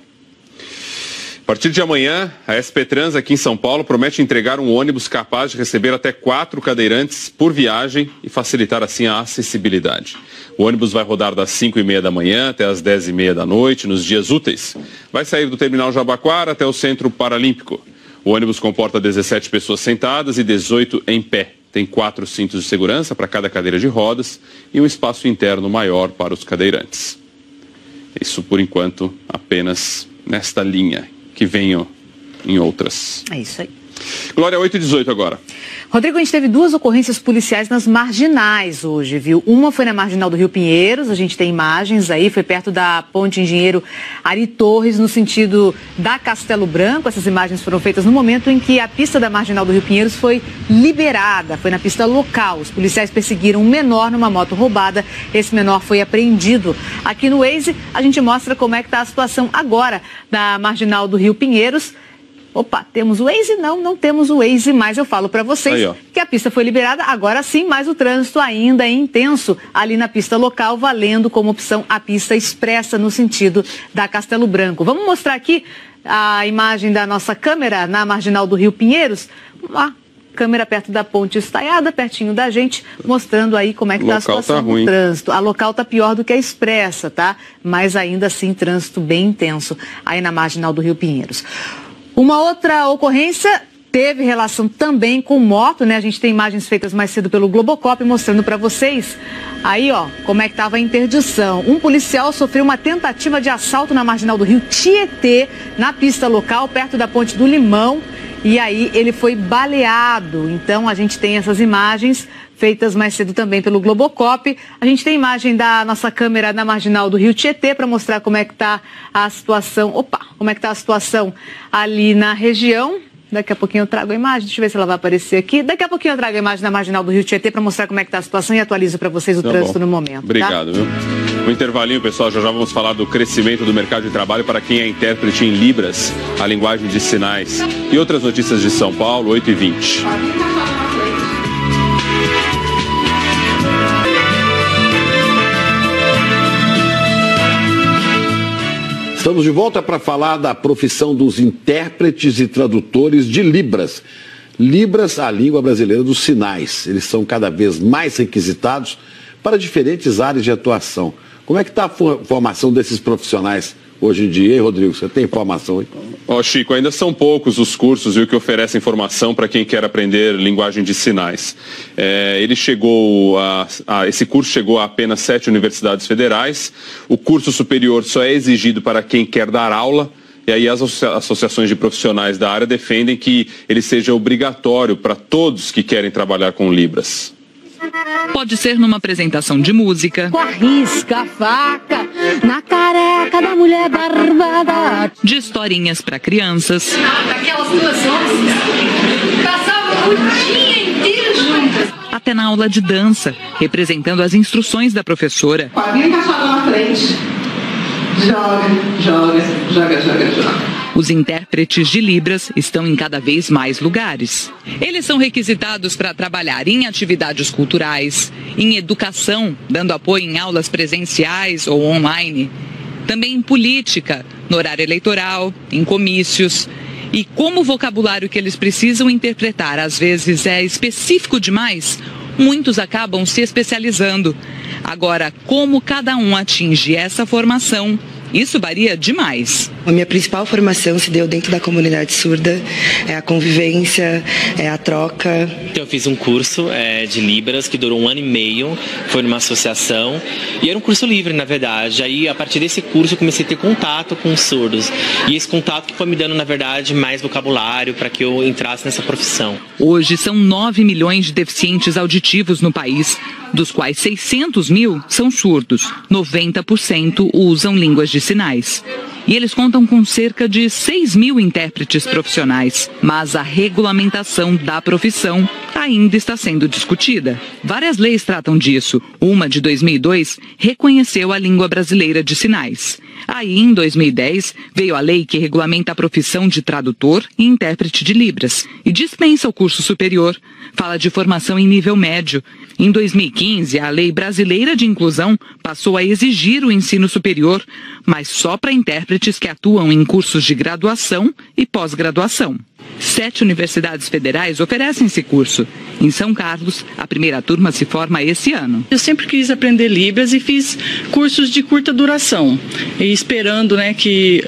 A partir de amanhã, a SP Trans aqui em São Paulo promete entregar um ônibus capaz de receber até 4 cadeirantes por viagem e facilitar assim a acessibilidade. O ônibus vai rodar das 5h30 da manhã até as 10h30 da noite, nos dias úteis. Vai sair do terminal Jabaquara até o Centro Paralímpico. O ônibus comporta 17 pessoas sentadas e 18 em pé. Tem 4 cintos de segurança para cada cadeira de rodas e um espaço interno maior para os cadeirantes. Isso, por enquanto, apenas nesta linha. Que venham em outras. É isso aí. Glória, 8h18 agora. Rodrigo, a gente teve 2 ocorrências policiais nas marginais hoje, viu? Uma foi na marginal do Rio Pinheiros, a gente tem imagens aí, foi perto da ponte Engenheiro Ari Torres, no sentido da Castelo Branco. Essas imagens foram feitas no momento em que a pista da marginal do Rio Pinheiros foi liberada, foi na pista local. Os policiais perseguiram um menor numa moto roubada, esse menor foi apreendido. Aqui no Waze, a gente mostra como é que está a situação agora da marginal do Rio Pinheiros. Opa, temos o Waze? Não temos o Waze, mas eu falo para vocês aí, que a pista foi liberada, agora sim, mas o trânsito ainda é intenso ali na pista local, valendo como opção a pista expressa no sentido da Castelo Branco. Vamos mostrar aqui a imagem da nossa câmera na marginal do Rio Pinheiros. Uma câmera perto da ponte estaiada, pertinho da gente, mostrando aí como é que está a situação do trânsito. A local está pior do que a expressa, tá? Mas ainda assim, trânsito bem intenso aí na marginal do Rio Pinheiros. Uma outra ocorrência teve relação também com moto, né? A gente tem imagens feitas mais cedo pelo Globocop mostrando para vocês aí, ó, como é que estava a interdição. Um policial sofreu uma tentativa de assalto na marginal do Rio Tietê, na pista local, perto da Ponte do Limão, e aí ele foi baleado. Então a gente tem essas imagens feitas mais cedo também pelo Globocop. A gente tem imagem da nossa câmera na marginal do Rio Tietê para mostrar como é que está a situação. Como é que está a situação ali na região. Daqui a pouquinho eu trago a imagem, deixa eu ver se ela vai aparecer aqui. Daqui a pouquinho eu trago a imagem da marginal do Rio Tietê para mostrar como é que está a situação e atualizo para vocês o trânsito no momento. Obrigado, tá? Viu? Um intervalinho, pessoal, já vamos falar do crescimento do mercado de trabalho para quem é intérprete em Libras, a linguagem de sinais. E outras notícias de São Paulo, 8h20. Estamos de volta para falar da profissão dos intérpretes e tradutores de Libras. Libras, a língua brasileira dos sinais. Eles são cada vez mais requisitados para diferentes áreas de atuação. Como é que está a formação desses profissionais hoje em dia, hein, Rodrigo? Você tem informação aí? Chico, ainda são poucos os cursos e o que oferecem formação para quem quer aprender linguagem de sinais. Esse curso chegou a apenas 7 universidades federais. O curso superior só é exigido para quem quer dar aula. E aí as associações de profissionais da área defendem que ele seja obrigatório para todos que querem trabalhar com Libras. Pode ser numa apresentação de música, com a risca, a faca, na careca da mulher barbada, de historinhas para crianças, daquelas duas horas, passavam o dia inteiro juntas, até na aula de dança, representando as instruções da professora. Quadrinho encaixado na frente, joga. Os intérpretes de Libras estão em cada vez mais lugares. Eles são requisitados para trabalhar em atividades culturais, em educação, dando apoio em aulas presenciais ou online, também em política, no horário eleitoral, em comícios. E como o vocabulário que eles precisam interpretar às vezes é específico demais, muitos acabam se especializando. Agora, como cada um atinge essa formação, isso varia demais. A minha principal formação se deu dentro da comunidade surda, é a convivência, é a troca. Eu fiz um curso de Libras que durou 1 ano e meio, foi numa associação e era um curso livre, na verdade. Aí, a partir desse curso, eu comecei a ter contato com os surdos. E esse contato que foi me dando, na verdade, mais vocabulário para que eu entrasse nessa profissão. Hoje são 9 milhões de deficientes auditivos no país, dos quais 600 mil são surdos. 90% usam línguas de sinais. E eles contam com cerca de 6 mil intérpretes profissionais. Mas a regulamentação da profissão ainda está sendo discutida. Várias leis tratam disso. Uma, de 2002, reconheceu a língua brasileira de sinais. Aí, em 2010, veio a lei que regulamenta a profissão de tradutor e intérprete de Libras e dispensa o curso superior. Fala de formação em nível médio. Em 2015, a Lei Brasileira de Inclusão passou a exigir o ensino superior, mas só para intérpretes que atuam em cursos de graduação e pós-graduação. 7 universidades federais oferecem esse curso. Em São Carlos, a primeira turma se forma esse ano. Eu sempre quis aprender Libras e fiz cursos de curta duração, e esperando que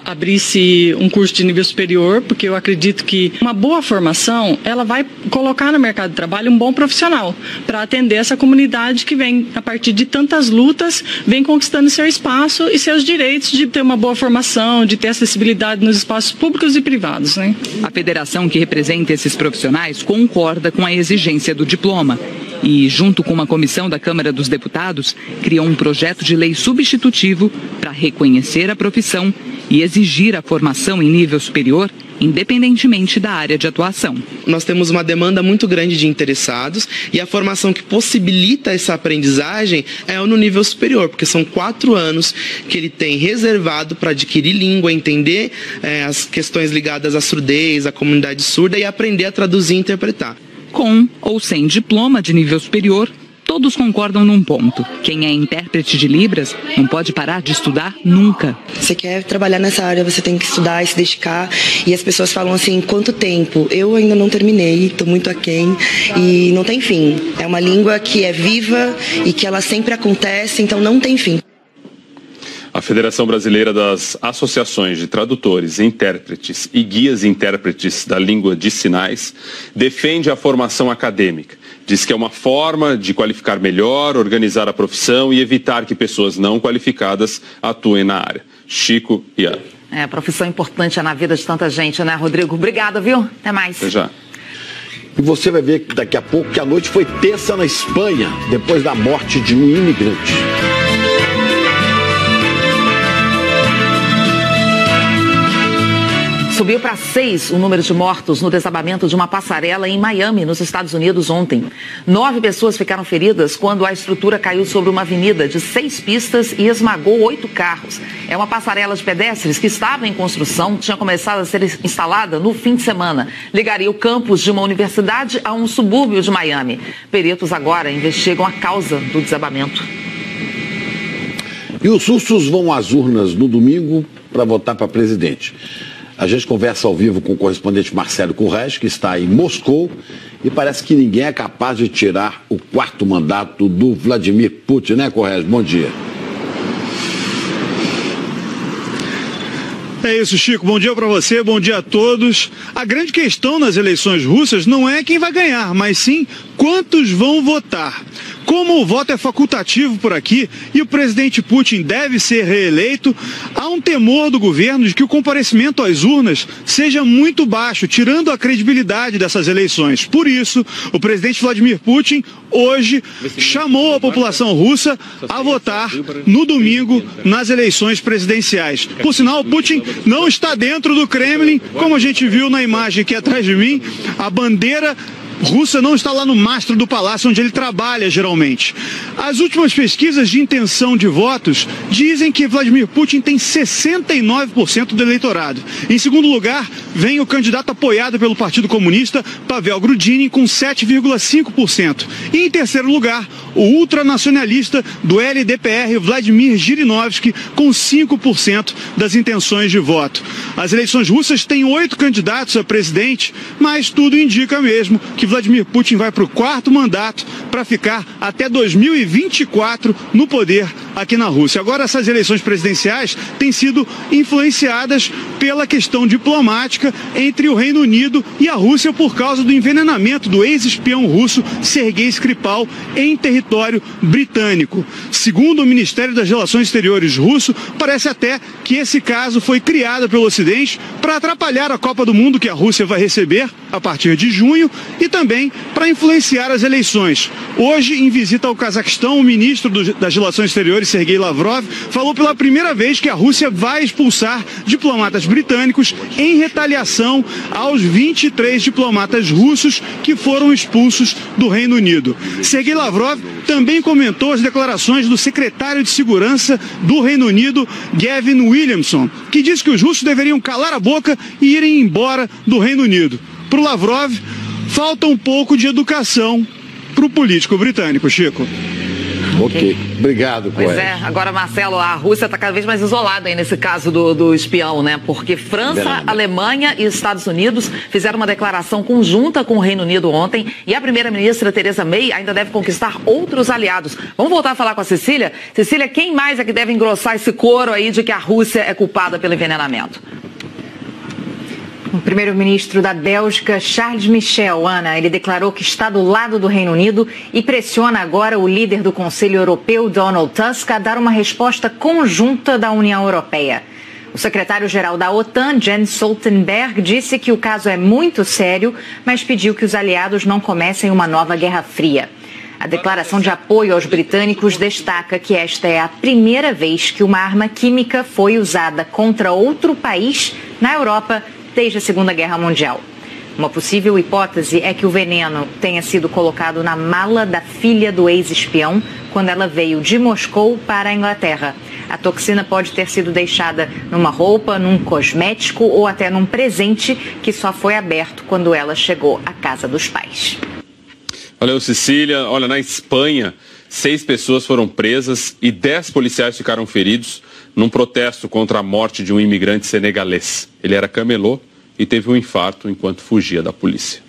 abrisse um curso de nível superior, porque eu acredito que uma boa formação ela vai colocar no mercado de trabalho um bom profissional para atender essa comunidade que vem, a partir de tantas lutas, vem conquistando seu espaço e seus direitos de ter uma boa formação, de ter acessibilidade nos espaços públicos e privados, né? A federação que representa esses profissionais concorda com a exigência do diploma e, junto com uma comissão da Câmara dos Deputados, criou um projeto de lei substitutivo para reconhecer a profissão e exigir a formação em nível superior, independentemente da área de atuação. Nós temos uma demanda muito grande de interessados e a formação que possibilita essa aprendizagem é no nível superior, porque são 4 anos que ele tem reservado para adquirir língua, entender as questões ligadas à surdez, à comunidade surda e aprender a traduzir e interpretar. Com ou sem diploma de nível superior, todos concordam num ponto. Quem é intérprete de Libras não pode parar de estudar nunca. Você quer trabalhar nessa área, você tem que estudar e se dedicar. E as pessoas falam assim, quanto tempo? Eu ainda não terminei, estou muito aquém e não tem fim. É uma língua que é viva e que ela sempre acontece, então não tem fim. A Federação Brasileira das Associações de Tradutores, Intérpretes e Guias Intérpretes da Língua de Sinais defende a formação acadêmica. Diz que é uma forma de qualificar melhor, organizar a profissão e evitar que pessoas não qualificadas atuem na área. Chico e Ana. A profissão importante na vida de tanta gente, né, Rodrigo? Obrigada, viu? Até mais. Até já. E você vai ver daqui a pouco que a noite foi tensa na Espanha, depois da morte de um imigrante. Subiu para 6 o número de mortos no desabamento de uma passarela em Miami, nos Estados Unidos, ontem. 9 pessoas ficaram feridas quando a estrutura caiu sobre uma avenida de 6 pistas e esmagou 8 carros. É uma passarela de pedestres que estava em construção, tinha começado a ser instalada no fim de semana. Ligaria o campus de uma universidade a um subúrbio de Miami. Peritos agora investigam a causa do desabamento. E os russos vão às urnas no domingo para votar para presidente. A gente conversa ao vivo com o correspondente Marcelo Currez, que está em Moscou, e parece que ninguém é capaz de tirar o 4º mandato do Vladimir Putin, né, Currez? Bom dia. É isso, Chico. Bom dia para você, bom dia a todos. A grande questão nas eleições russas não é quem vai ganhar, mas sim quantos vão votar. Como o voto é facultativo por aqui e o presidente Putin deve ser reeleito, há um temor do governo de que o comparecimento às urnas seja muito baixo, tirando a credibilidade dessas eleições. Por isso, o presidente Vladimir Putin hoje chamou a população russa a votar no domingo nas eleições presidenciais. Por sinal, Putin não está dentro do Kremlin, como a gente viu na imagem aqui atrás de mim. A bandeira russa não está lá no mastro do palácio onde ele trabalha geralmente. As últimas pesquisas de intenção de votos dizem que Vladimir Putin tem 69% do eleitorado. Em segundo lugar, vem o candidato apoiado pelo Partido Comunista, Pavel Grudinin, com 7,5%. E em terceiro lugar, o ultranacionalista do LDPR, Vladimir Zhirinovsky, com 5% das intenções de voto. As eleições russas têm 8 candidatos a presidente, mas tudo indica mesmo que Vladimir Putin vai para o 4º mandato para ficar até 2024 no poder aqui na Rússia. Agora, essas eleições presidenciais têm sido influenciadas pela questão diplomática entre o Reino Unido e a Rússia por causa do envenenamento do ex-espião russo Sergei Skripal em território britânico. Segundo o Ministério das Relações Exteriores russo, parece até que esse caso foi criado pelo Ocidente para atrapalhar a Copa do Mundo que a Rússia vai receber a partir de junho e também para influenciar as eleições. Hoje, em visita ao Cazaquistão, o ministro das Relações Exteriores, Sergei Lavrov, falou pela primeira vez que a Rússia vai expulsar diplomatas britânicos em retaliação aos 23 diplomatas russos que foram expulsos do Reino Unido. Sergei Lavrov também comentou as declarações do secretário de Segurança do Reino Unido, Gavin Williamson, que disse que os russos deveriam calar a boca e irem embora do Reino Unido. Para o Lavrov, falta um pouco de educação para o político britânico, Chico. Ok, obrigado, Coelho. Pois é, agora, Marcelo, a Rússia está cada vez mais isolada aí nesse caso do espião, né? Porque França, Alemanha e Estados Unidos fizeram uma declaração conjunta com o Reino Unido ontem e a primeira-ministra Theresa May ainda deve conquistar outros aliados. Vamos voltar a falar com a Cecília? Cecília, quem mais é que deve engrossar esse coro aí de que a Rússia é culpada pelo envenenamento? O primeiro-ministro da Bélgica, Charles Michel, Ana, ele declarou que está do lado do Reino Unido e pressiona agora o líder do Conselho Europeu, Donald Tusk, a dar uma resposta conjunta da União Europeia. O secretário-geral da OTAN, Jens Stoltenberg, disse que o caso é muito sério, mas pediu que os aliados não comecem uma nova Guerra Fria. A declaração de apoio aos britânicos destaca que esta é a primeira vez que uma arma química foi usada contra outro país na Europa desde a Segunda Guerra Mundial. Uma possível hipótese é que o veneno tenha sido colocado na mala da filha do ex-espião quando ela veio de Moscou para a Inglaterra. A toxina pode ter sido deixada numa roupa, num cosmético ou até num presente que só foi aberto quando ela chegou à casa dos pais. Valeu, Cecília. Olha, na Espanha, 6 pessoas foram presas e 10 policiais ficaram feridos num protesto contra a morte de um imigrante senegalês. Ele era camelô e teve um infarto enquanto fugia da polícia.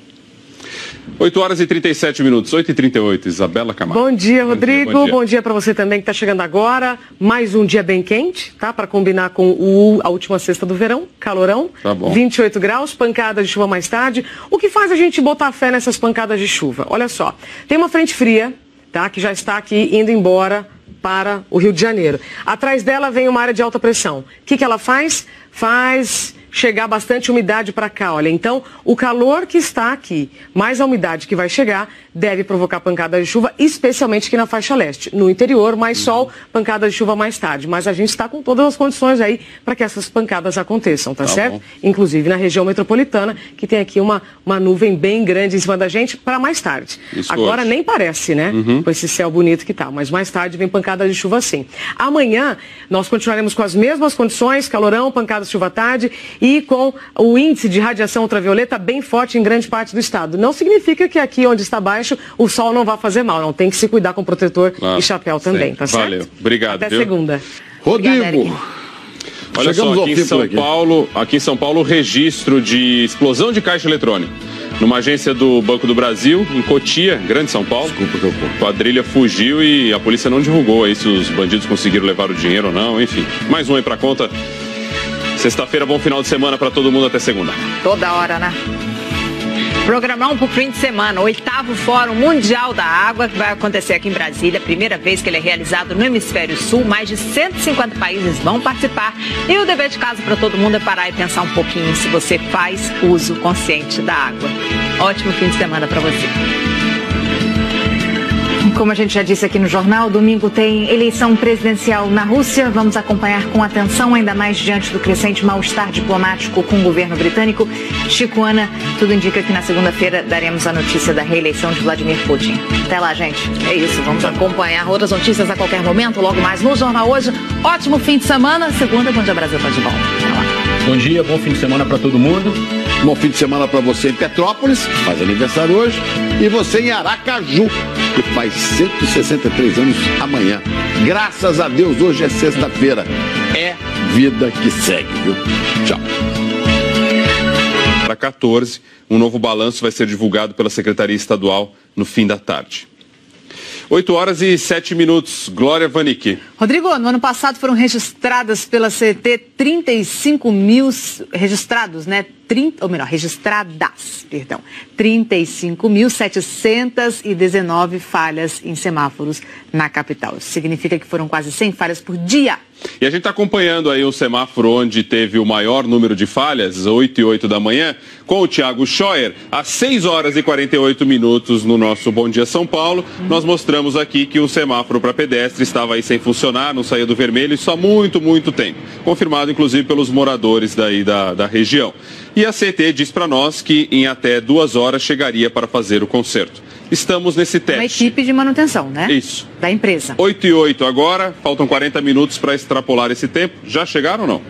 8h37, 8h38, Isabela Camargo. Bom dia, Rodrigo. Bom dia para você também que está chegando agora. Mais um dia bem quente, tá? Para combinar com a última sexta do verão, calorão. Tá bom. 28 graus, pancadas de chuva mais tarde. O que faz a gente botar fé nessas pancadas de chuva? Olha só, tem uma frente fria, tá? Que já está aqui indo embora para o Rio de Janeiro. Atrás dela vem uma área de alta pressão. O que ela faz? Faz chegar bastante umidade para cá, olha. Então, o calor que está aqui, mais a umidade que vai chegar, deve provocar pancadas de chuva, especialmente aqui na faixa leste. No interior, mais sol, pancadas de chuva mais tarde. Mas a gente está com todas as condições aí para que essas pancadas aconteçam, tá certo? Bom. Inclusive na região metropolitana, que tem aqui uma nuvem bem grande em cima da gente para mais tarde. Isso agora hoje nem parece, né? Com esse céu bonito que tá, mas mais tarde vem pancadas de chuva sim. Amanhã, nós continuaremos com as mesmas condições, calorão, pancadas de chuva à tarde e com o índice de radiação ultravioleta bem forte em grande parte do estado. Não significa que aqui onde está baixo o sol não vai fazer mal, não. Tem que se cuidar com protetor e chapéu também, tá certo? Valeu, obrigado. Até segunda. Rodrigo. Olha só, aqui em São Paulo, registro de explosão de caixa eletrônico. Numa agência do Banco do Brasil, em Cotia, Grande São Paulo. A quadrilha fugiu e a polícia não divulgou aí se os bandidos conseguiram levar o dinheiro ou não, enfim. Mais um aí pra conta. Sexta-feira, bom final de semana para todo mundo, até segunda. Toda hora, né? Programão para o fim de semana, 8º Fórum Mundial da Água, que vai acontecer aqui em Brasília, primeira vez que ele é realizado no Hemisfério Sul, mais de 150 países vão participar e o dever de casa para todo mundo é parar e pensar um pouquinho se você faz uso consciente da água. Ótimo fim de semana para você. Como a gente já disse aqui no jornal, domingo tem eleição presidencial na Rússia. Vamos acompanhar com atenção, ainda mais diante do crescente mal-estar diplomático com o governo britânico. Chico, Ana, tudo indica que na segunda-feira daremos a notícia da reeleição de Vladimir Putin. Até lá, gente. É isso, vamos acompanhar outras notícias a qualquer momento, logo mais no Jornal Hoje. Ótimo fim de semana. Segunda, Bom Dia Brasil tá de volta. Até lá. Bom dia, bom fim de semana para todo mundo. Bom fim de semana para você em Petrópolis, faz aniversário hoje, e você em Aracaju, que faz 163 anos amanhã. Graças a Deus, hoje é sexta-feira. É vida que segue, viu? Tchau. Para 14, um novo balanço vai ser divulgado pela Secretaria Estadual no fim da tarde. 8h07. Glória Vanicki. Rodrigo, no ano passado foram registradas pela CET 35 mil registrados, né? Registradas, 35.719 falhas em semáforos na capital. Isso significa que foram quase 100 falhas por dia. E a gente está acompanhando aí o semáforo onde teve o maior número de falhas, 8h08 da manhã, com o Thiago Scheuer, às 6h48 no nosso Bom Dia São Paulo. Nós mostramos aqui que o semáforo para pedestre estava aí sem funcionar, não saía do vermelho, isso há muito, muito tempo. Confirmado, inclusive, pelos moradores daí da região. E a CET diz para nós que em até 2 horas chegaria para fazer o conserto. Estamos nesse teste. Uma equipe de manutenção, né? Isso. Da empresa. 8h08 agora, faltam 40 minutos para extrapolar esse tempo. Já chegaram ou não?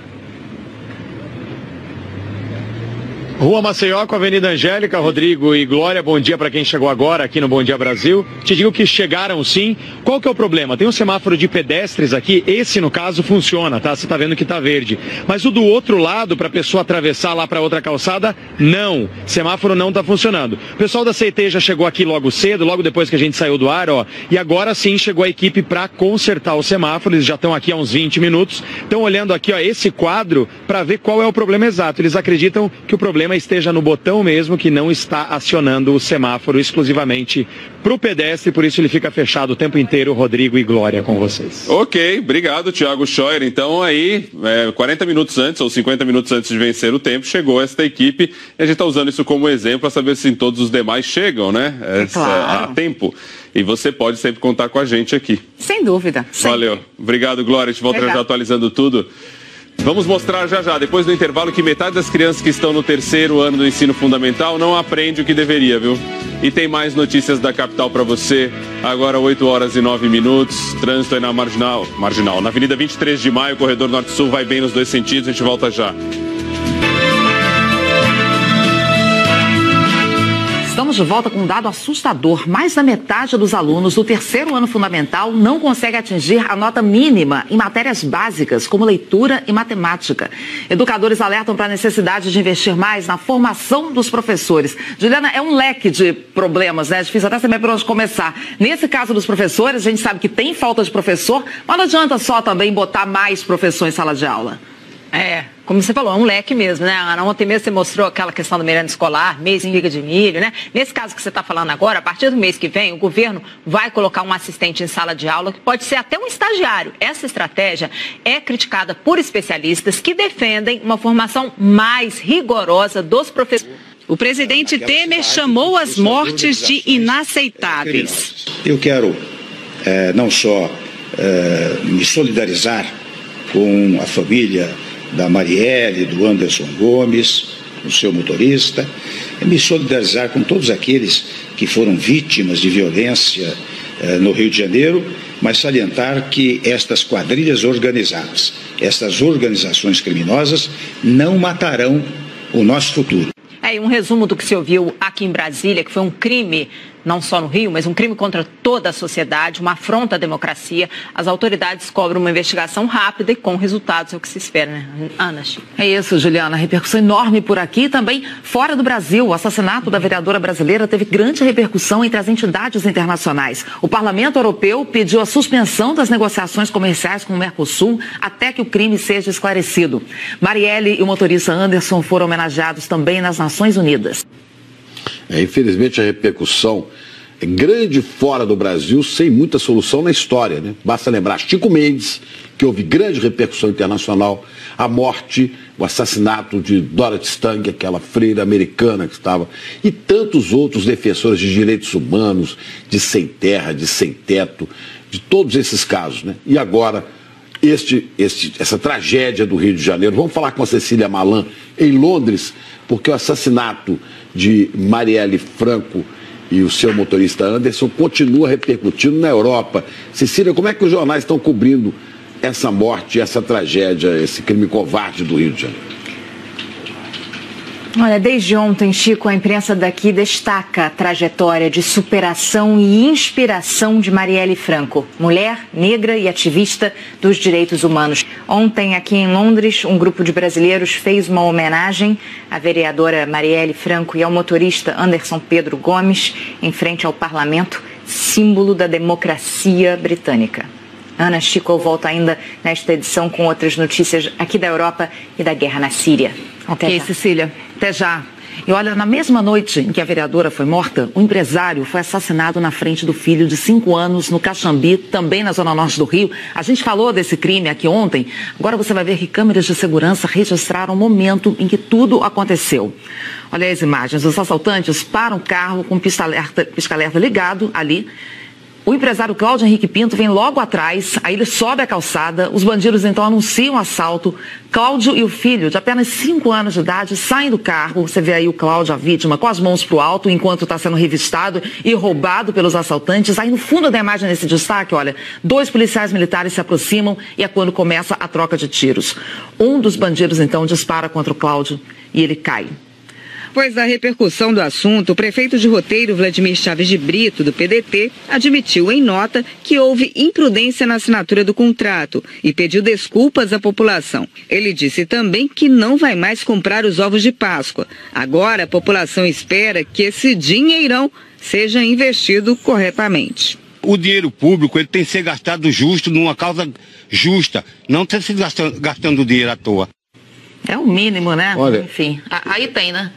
Rua Maceió com a Avenida Angélica, Rodrigo e Glória, bom dia para quem chegou agora aqui no Bom Dia Brasil. Te digo que chegaram sim. Qual que é o problema? Tem um semáforo de pedestres aqui, esse no caso funciona, tá? Você tá vendo que tá verde. Mas o do outro lado, para a pessoa atravessar lá para outra calçada, não. Semáforo não tá funcionando. O pessoal da CET já chegou aqui logo cedo, logo depois que a gente saiu do ar, ó. E agora sim chegou a equipe para consertar o semáforo, eles já estão aqui há uns 20 minutos. Estão olhando aqui, ó, esse quadro para ver qual é o problema exato. Eles acreditam que o problema esteja no botão mesmo, que não está acionando o semáforo exclusivamente para o pedestre, por isso ele fica fechado o tempo inteiro. Rodrigo e Glória com vocês. Ok, obrigado, Thiago Scheuer. Então aí, 40 minutos antes ou 50 minutos antes de vencer o tempo, chegou esta equipe e a gente está usando isso como exemplo para saber se todos os demais chegam, né? Claro. A tempo. E você pode sempre contar com a gente aqui. Sem dúvida. Valeu. Obrigado, Glória. A gente volta já atualizando tudo. Vamos mostrar já, depois do intervalo, que metade das crianças que estão no terceiro ano do ensino fundamental não aprende o que deveria, viu? E tem mais notícias da capital para você. Agora 8h09. Trânsito aí na Marginal, na Avenida 23 de Maio, corredor Norte-Sul, vai bem nos dois sentidos. A gente volta já. Estamos de volta com um dado assustador. Mais da metade dos alunos do terceiro ano fundamental não consegue atingir a nota mínima em matérias básicas, como leitura e matemática. Educadores alertam para a necessidade de investir mais na formação dos professores. Juliana, é um leque de problemas, né? É difícil até saber por onde começar. Nesse caso dos professores, a gente sabe que tem falta de professor, mas não adianta só também botar mais professor em sala de aula. Como você falou, é um leque mesmo, né, Ana? Ontem mesmo você mostrou aquela questão do merenda escolar, mês em liga de milho, né? Nesse caso que você está falando agora, a partir do mês que vem, o governo vai colocar um assistente em sala de aula, que pode ser até um estagiário. Essa estratégia é criticada por especialistas que defendem uma formação mais rigorosa dos professores. O presidente Temer chamou as mortes de inaceitáveis. Eu quero não só me solidarizar com a família da Marielle, do Anderson Gomes, o seu motorista, me solidarizar com todos aqueles que foram vítimas de violência no Rio de Janeiro, mas salientar que estas quadrilhas organizadas, estas organizações criminosas, não matarão o nosso futuro. E um resumo do que se ouviu aqui em Brasília, que foi um crime, não só no Rio, mas um crime contra toda a sociedade, uma afronta à democracia. As autoridades cobram uma investigação rápida e com resultados, é o que se espera, né? Ana, Chico. É isso, Juliana. Repercussão enorme por aqui. Também fora do Brasil, o assassinato da vereadora brasileira teve grande repercussão entre as entidades internacionais. O Parlamento Europeu pediu a suspensão das negociações comerciais com o Mercosul até que o crime seja esclarecido. Marielle e o motorista Anderson foram homenageados também nas Nações Unidas. Infelizmente a repercussão grande fora do Brasil, sem muita solução na história, né? Basta lembrar Chico Mendes, que houve grande repercussão internacional, a morte, o assassinato de Dorothy Stang, aquela freira americana que estava, e tantos outros defensores de direitos humanos, de sem terra, de sem teto, de todos esses casos, né? E agora, essa tragédia do Rio de Janeiro. Vamos falar com a Cecília Malan em Londres, porque o assassinato de Marielle Franco e o seu motorista Anderson continua repercutindo na Europa. Cecília, como é que os jornais estão cobrindo essa morte, essa tragédia, esse crime covarde do Rio de Janeiro? Olha, desde ontem, Chico, a imprensa daqui destaca a trajetória de superação e inspiração de Marielle Franco, mulher, negra e ativista dos direitos humanos. Ontem, aqui em Londres, um grupo de brasileiros fez uma homenagem à vereadora Marielle Franco e ao motorista Anderson Pedro Gomes em frente ao parlamento, símbolo da democracia britânica. Ana, Chico, eu volto ainda nesta edição com outras notícias aqui da Europa e da guerra na Síria. Ok, Cecília, até já. E olha, na mesma noite em que a vereadora foi morta, o empresário foi assassinado na frente do filho de 5 anos no Caxambi, também na zona norte do Rio. A gente falou desse crime aqui ontem. Agora você vai ver que câmeras de segurança registraram o momento em que tudo aconteceu. Olha as imagens. Os assaltantes param o carro com pisca-alerta ligado ali. O empresário Cláudio Henrique Pinto vem logo atrás, aí ele sobe a calçada, os bandidos então anunciam o assalto. Cláudio e o filho, de apenas 5 anos de idade, saem do carro. Você vê aí o Cláudio, a vítima, com as mãos para o alto, enquanto está sendo revistado e roubado pelos assaltantes. Aí no fundo da imagem, nesse destaque, olha, 2 policiais militares se aproximam e é quando começa a troca de tiros. Um dos bandidos então dispara contra o Cláudio e ele cai. Depois da repercussão do assunto, o prefeito de Roteiro, Vladimir Chaves de Brito, do PDT, admitiu em nota que houve imprudência na assinatura do contrato e pediu desculpas à população. Ele disse também que não vai mais comprar os ovos de Páscoa. Agora, a população espera que esse dinheirão seja investido corretamente. O dinheiro público ele tem que ser gastado justo, numa causa justa, não tem que ser gastando dinheiro à toa. É o mínimo, né? Olha, enfim, aí tem, né?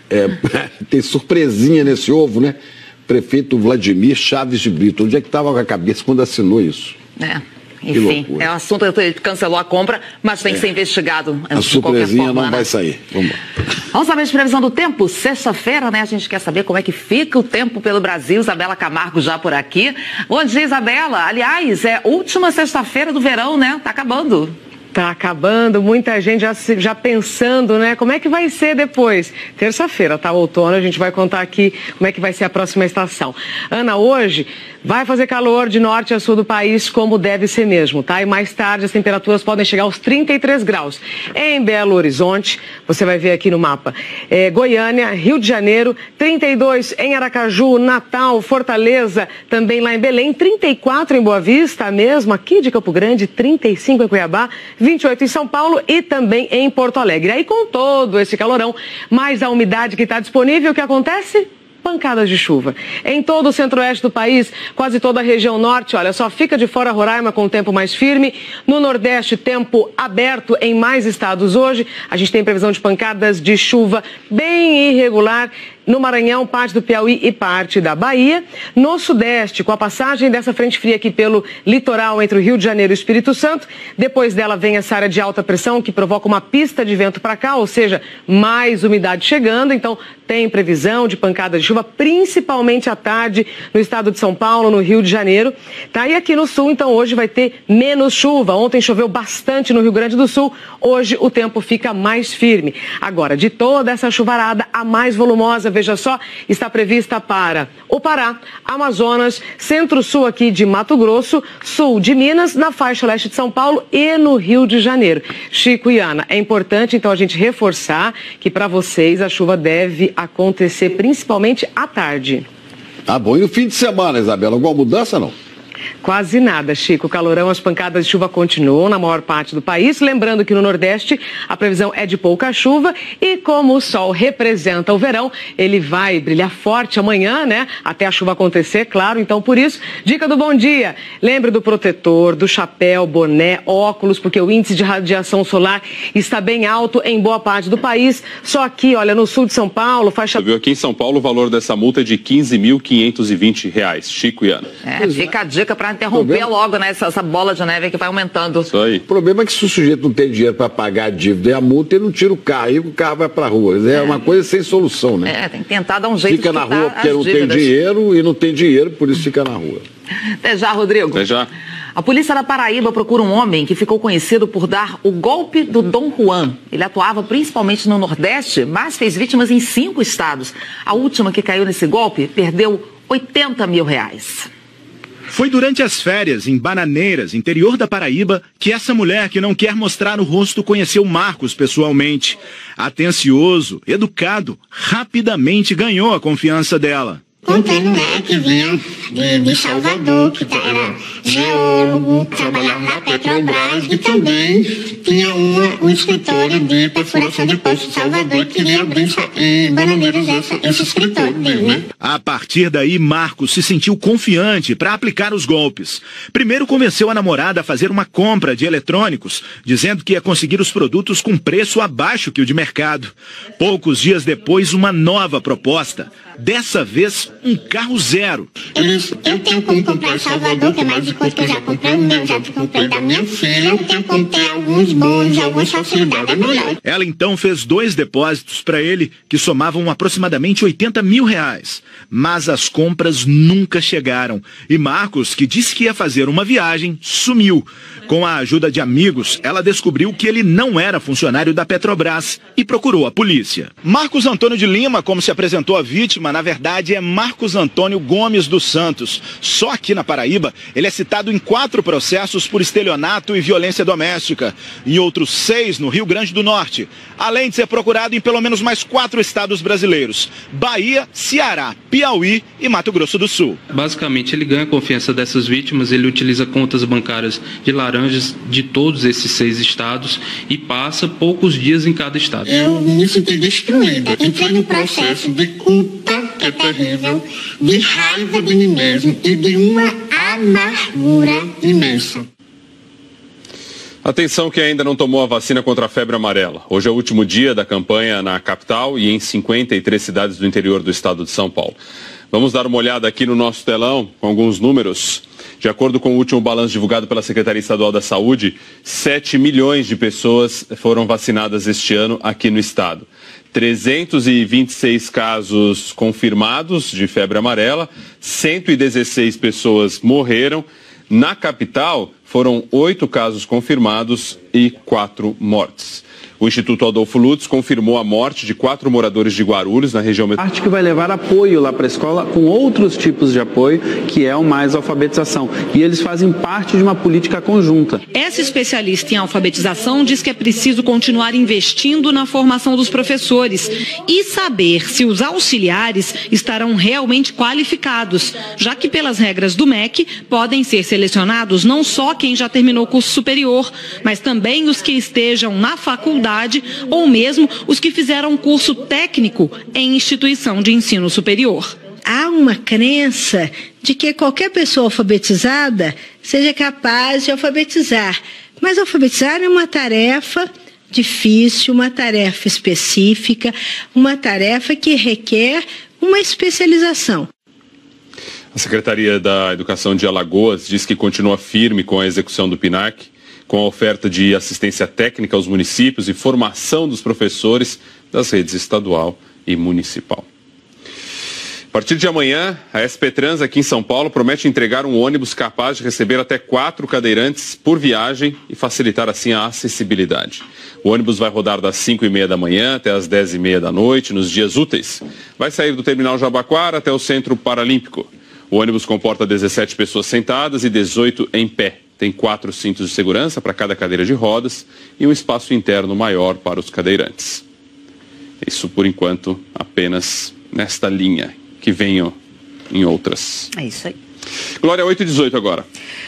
Tem surpresinha nesse ovo, né? Prefeito Vladimir Chaves de Brito. Onde é que estava com a cabeça quando assinou isso? Enfim, é um assunto, ele cancelou a compra, mas tem que ser investigado. A surpresinha não vai sair. Vamos lá. Vamos saber de previsão do tempo? Sexta-feira, né? A gente quer saber como é que fica o tempo pelo Brasil. Isabela Camargo já por aqui. Bom dia, Isabela. Aliás, é última sexta-feira do verão, né? Tá acabando. Tá acabando, muita gente já pensando, né? Como é que vai ser depois? Terça-feira, tá? Outono, a gente vai contar aqui como é que vai ser a próxima estação. Ana, hoje vai fazer calor de norte a sul do país, como deve ser mesmo, tá? E mais tarde as temperaturas podem chegar aos 33 graus. Em Belo Horizonte, você vai ver aqui no mapa, Goiânia, Rio de Janeiro, 32 em Aracaju, Natal, Fortaleza, também lá em Belém, 34 em Boa Vista, mesmo aqui de Campo Grande, 35 em Cuiabá, 28 em São Paulo e também em Porto Alegre. Aí com todo esse calorão, mais a umidade que está disponível, o que acontece? Pancadas de chuva. Em todo o centro-oeste do país, quase toda a região norte, olha, só fica de fora Roraima com o tempo mais firme. No nordeste, tempo aberto em mais estados hoje. A gente tem previsão de pancadas de chuva bem irregular no Maranhão, parte do Piauí e parte da Bahia. No sudeste, com a passagem dessa frente fria aqui pelo litoral entre o Rio de Janeiro e o Espírito Santo, depois dela vem essa área de alta pressão que provoca uma pista de vento para cá, ou seja, mais umidade chegando. Então, tem previsão de pancada de chuva, principalmente à tarde no estado de São Paulo, no Rio de Janeiro. Tá? E aqui no sul, então, hoje vai ter menos chuva. Ontem choveu bastante no Rio Grande do Sul, hoje o tempo fica mais firme. Agora, de toda essa chuvarada, a mais volumosa, veja só, está prevista para o Pará, Amazonas, centro-sul aqui de Mato Grosso, sul de Minas, na faixa leste de São Paulo e no Rio de Janeiro. Chico e Ana, é importante então a gente reforçar que para vocês a chuva deve acontecer principalmente à tarde. Tá bom. E no fim de semana, Isabela, alguma mudança não? Quase nada, Chico. Calorão, as pancadas de chuva continuam na maior parte do país. Lembrando que no Nordeste a previsão é de pouca chuva e como o sol representa o verão, ele vai brilhar forte amanhã, né? Até a chuva acontecer, claro. Então, por isso, dica do bom dia. Lembre do protetor, do chapéu, boné, óculos, porque o índice de radiação solar está bem alto em boa parte do país. Só aqui, olha, no sul de São Paulo, faixa... Aqui em São Paulo, o valor dessa multa é de R$ 15.520. Chico e Ana. Fica a dica para interromper logo, né? Essa bola de neve que vai aumentando. Isso aí. O problema é que se o sujeito não tem dinheiro para pagar a dívida e a multa, ele não tira o carro, e o carro vai para a rua. É uma coisa sem solução, né? Tem que tentar dar um jeito de ficar na rua porque não tem dinheiro e não tem dinheiro, por isso fica na rua. Até já, Rodrigo. Até já. A polícia da Paraíba procura um homem que ficou conhecido por dar o golpe do Dom Juan. Ele atuava principalmente no Nordeste, mas fez vítimas em 5 estados. A última que caiu nesse golpe perdeu R$80 mil. Foi durante as férias em Bananeiras, interior da Paraíba, que essa mulher que não quer mostrar o rosto conheceu Marcos pessoalmente. Atencioso, educado, rapidamente ganhou a confiança dela. Contei no que vinha de Salvador, que era geólogo, trabalhava na Petrobras e também tinha um escritório de perfuração de poço em Salvador e queria abrir em Bananeiras esse escritório dele, né? A partir daí, Marcos se sentiu confiante para aplicar os golpes. Primeiro convenceu a namorada a fazer uma compra de eletrônicos, dizendo que ia conseguir os produtos com preço abaixo que o de mercado. Poucos dias depois, uma nova proposta. Dessa vez, um carro zero. Eu tenho como comprar em Salvador, que é mais de coisa que eu já comprei o meu, já comprei da minha filha, eu tenho como ter alguns bons, algumas facilidades, é melhor. Ela então fez 2 depósitos para ele, que somavam aproximadamente R$80 mil. Mas as compras nunca chegaram. E Marcos, que disse que ia fazer uma viagem, sumiu. Com a ajuda de amigos, ela descobriu que ele não era funcionário da Petrobras e procurou a polícia. Marcos Antônio de Lima, como se apresentou a vítima, na verdade é Marcos Antônio Gomes dos Santos. Só aqui na Paraíba, ele é citado em 4 processos por estelionato e violência doméstica. Em outros 6 no Rio Grande do Norte. Além de ser procurado em pelo menos mais 4 estados brasileiros. Bahia, Ceará, Piauí e Mato Grosso do Sul. Basicamente, ele ganha a confiança dessas vítimas, ele utiliza contas bancárias de laranjas de todos esses 6 estados e passa poucos dias em cada estado. Eu me senti destruída. Entrei num processo de culpa, que é terrível, de raiva de mim mesmo e de uma amargura imensa. Atenção que ainda não tomou a vacina contra a febre amarela. Hoje é o último dia da campanha na capital e em 53 cidades do interior do estado de São Paulo. Vamos dar uma olhada aqui no nosso telão com alguns números. De acordo com o último balanço divulgado pela Secretaria Estadual da Saúde, 7 milhões de pessoas foram vacinadas este ano aqui no estado. 326 casos confirmados de febre amarela, 116 pessoas morreram. Na capital, foram 8 casos confirmados e 4 mortes. O Instituto Adolfo Lutz confirmou a morte de 4 moradores de Guarulhos, na região metropolitana. Parte que vai levar apoio lá para a escola com outros tipos de apoio, que é o mais alfabetização. E eles fazem parte de uma política conjunta. Essa especialista em alfabetização diz que é preciso continuar investindo na formação dos professores e saber se os auxiliares estarão realmente qualificados, já que pelas regras do MEC podem ser selecionados não só quem já terminou o curso superior, mas também os que estejam na faculdade ou mesmo os que fizeram curso técnico em instituição de ensino superior. Há uma crença de que qualquer pessoa alfabetizada seja capaz de alfabetizar. Mas alfabetizar é uma tarefa difícil, uma tarefa específica, uma tarefa que requer uma especialização. A Secretaria da Educação de Alagoas diz que continua firme com a execução do PNAC, com a oferta de assistência técnica aos municípios e formação dos professores das redes estadual e municipal. A partir de amanhã, a SP Trans aqui em São Paulo promete entregar um ônibus capaz de receber até 4 cadeirantes por viagem e facilitar assim a acessibilidade. O ônibus vai rodar das 5h30 da manhã até as 10h30 da noite, nos dias úteis. Vai sair do terminal Jabaquara até o Centro Paralímpico. O ônibus comporta 17 pessoas sentadas e 18 em pé. Tem 4 cintos de segurança para cada cadeira de rodas e um espaço interno maior para os cadeirantes. Isso, por enquanto, apenas nesta linha, que venham em outras. É isso aí. Glória, 8h18 agora.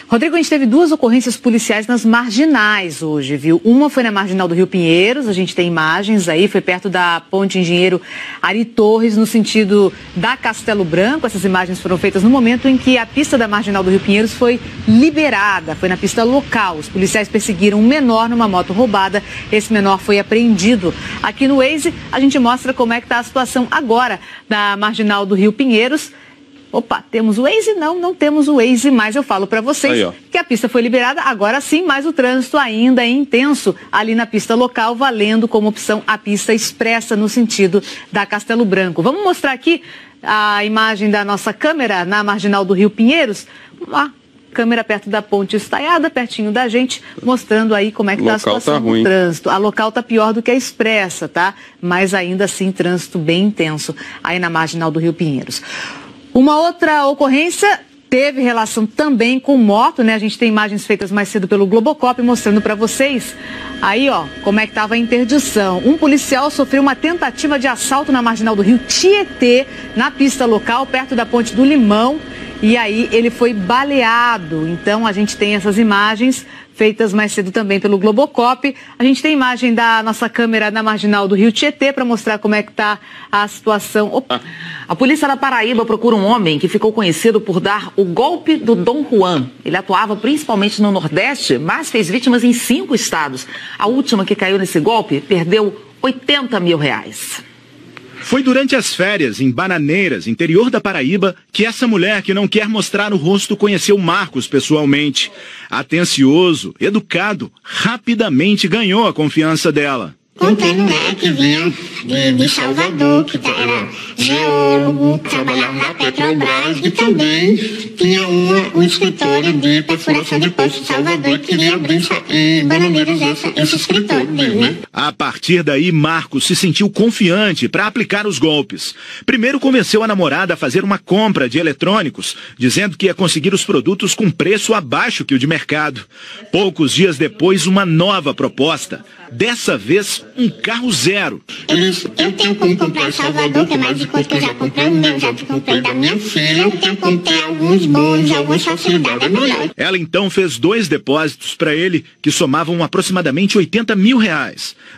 Rodrigo, a gente teve 2 ocorrências policiais nas marginais hoje, viu? Uma foi na marginal do Rio Pinheiros, a gente tem imagens aí, foi perto da ponte Engenheiro Ari Torres, no sentido da Castelo Branco. Essas imagens foram feitas no momento em que a pista da marginal do Rio Pinheiros foi liberada, foi na pista local. Os policiais perseguiram um menor numa moto roubada, esse menor foi apreendido. Aqui no Waze, a gente mostra como é que está a situação agora da marginal do Rio Pinheiros. Opa, temos o Waze? Não temos o Waze, mas eu falo para vocês aí, que a pista foi liberada, agora sim, mas o trânsito ainda é intenso ali na pista local, valendo como opção a pista expressa no sentido da Castelo Branco. Vamos mostrar aqui a imagem da nossa câmera na marginal do Rio Pinheiros. A câmera perto da ponte estaiada, pertinho da gente, mostrando aí como é que está a situação do trânsito. A local está pior do que a expressa, tá? Mas ainda assim, trânsito bem intenso aí na marginal do Rio Pinheiros. Uma outra ocorrência teve relação também com moto, né? A gente tem imagens feitas mais cedo pelo Globocop mostrando para vocês aí, ó, como é que estava a interdição. Um policial sofreu uma tentativa de assalto na marginal do Rio Tietê, na pista local, perto da Ponte do Limão, e aí ele foi baleado. Então a gente tem essas imagens feitas mais cedo também pelo Globocop. A gente tem imagem da nossa câmera na marginal do Rio Tietê para mostrar como é que está a situação. Opa. A polícia da Paraíba procura um homem que ficou conhecido por dar o golpe do Dom Juan. Ele atuava principalmente no Nordeste, mas fez vítimas em 5 estados. A última que caiu nesse golpe perdeu R$80 mil. Foi durante as férias em Bananeiras, interior da Paraíba, que essa mulher que não quer mostrar o rosto conheceu Marcos pessoalmente. Atencioso, educado, rapidamente ganhou a confiança dela. Contando, né, que vinha de Salvador, que era geólogo, trabalhava na Petrobras e também tinha um escritório de perfuração de poços em Salvador e queria abrir em Bananeiras esse escritório dele, né? A partir daí, Marcos se sentiu confiante para aplicar os golpes. Primeiro convenceu a namorada a fazer uma compra de eletrônicos, dizendo que ia conseguir os produtos com preço abaixo que o de mercado. Poucos dias depois, uma nova proposta. Dessa vez, um carro zero. Eu tenho como comprar em Salvador, que é mais de coisa que eu já comprei o meu, já comprei da minha filha. Eu tenho como ter alguns bons, algumas facilidades, é melhor. Ela então fez 2 depósitos para ele, que somavam aproximadamente R$80 mil.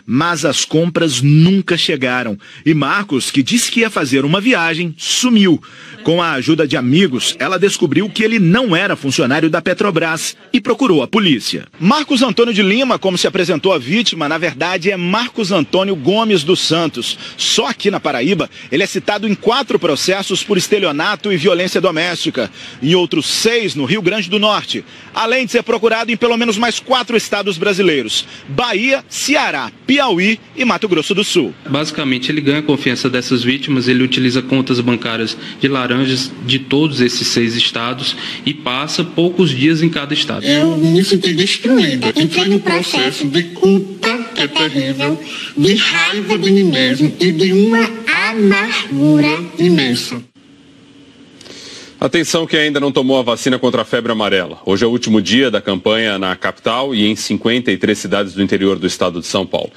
Mas as compras nunca chegaram. E Marcos, que disse que ia fazer uma viagem, sumiu. Com a ajuda de amigos, ela descobriu que ele não era funcionário da Petrobras e procurou a polícia. Marcos Antônio de Lima, como se apresentou a vítima, na verdade é Marcos Antônio Gomes dos Santos. Só aqui na Paraíba, ele é citado em 4 processos por estelionato e violência doméstica. Em outros 6 no Rio Grande do Norte. Além de ser procurado em pelo menos mais 4 estados brasileiros: Bahia, Ceará, Piauí e Mato Grosso do Sul. Basicamente, ele ganha a confiança dessas vítimas, ele utiliza contas bancárias de laranjas de todos esses 6 estados e passa poucos dias em cada estado. Eu me senti destruída. Entrei num processo de culpa, que é terrível, de raiva de mim mesmo e de uma amargura imensa. Atenção que ainda não tomou a vacina contra a febre amarela. Hoje é o último dia da campanha na capital e em 53 cidades do interior do estado de São Paulo.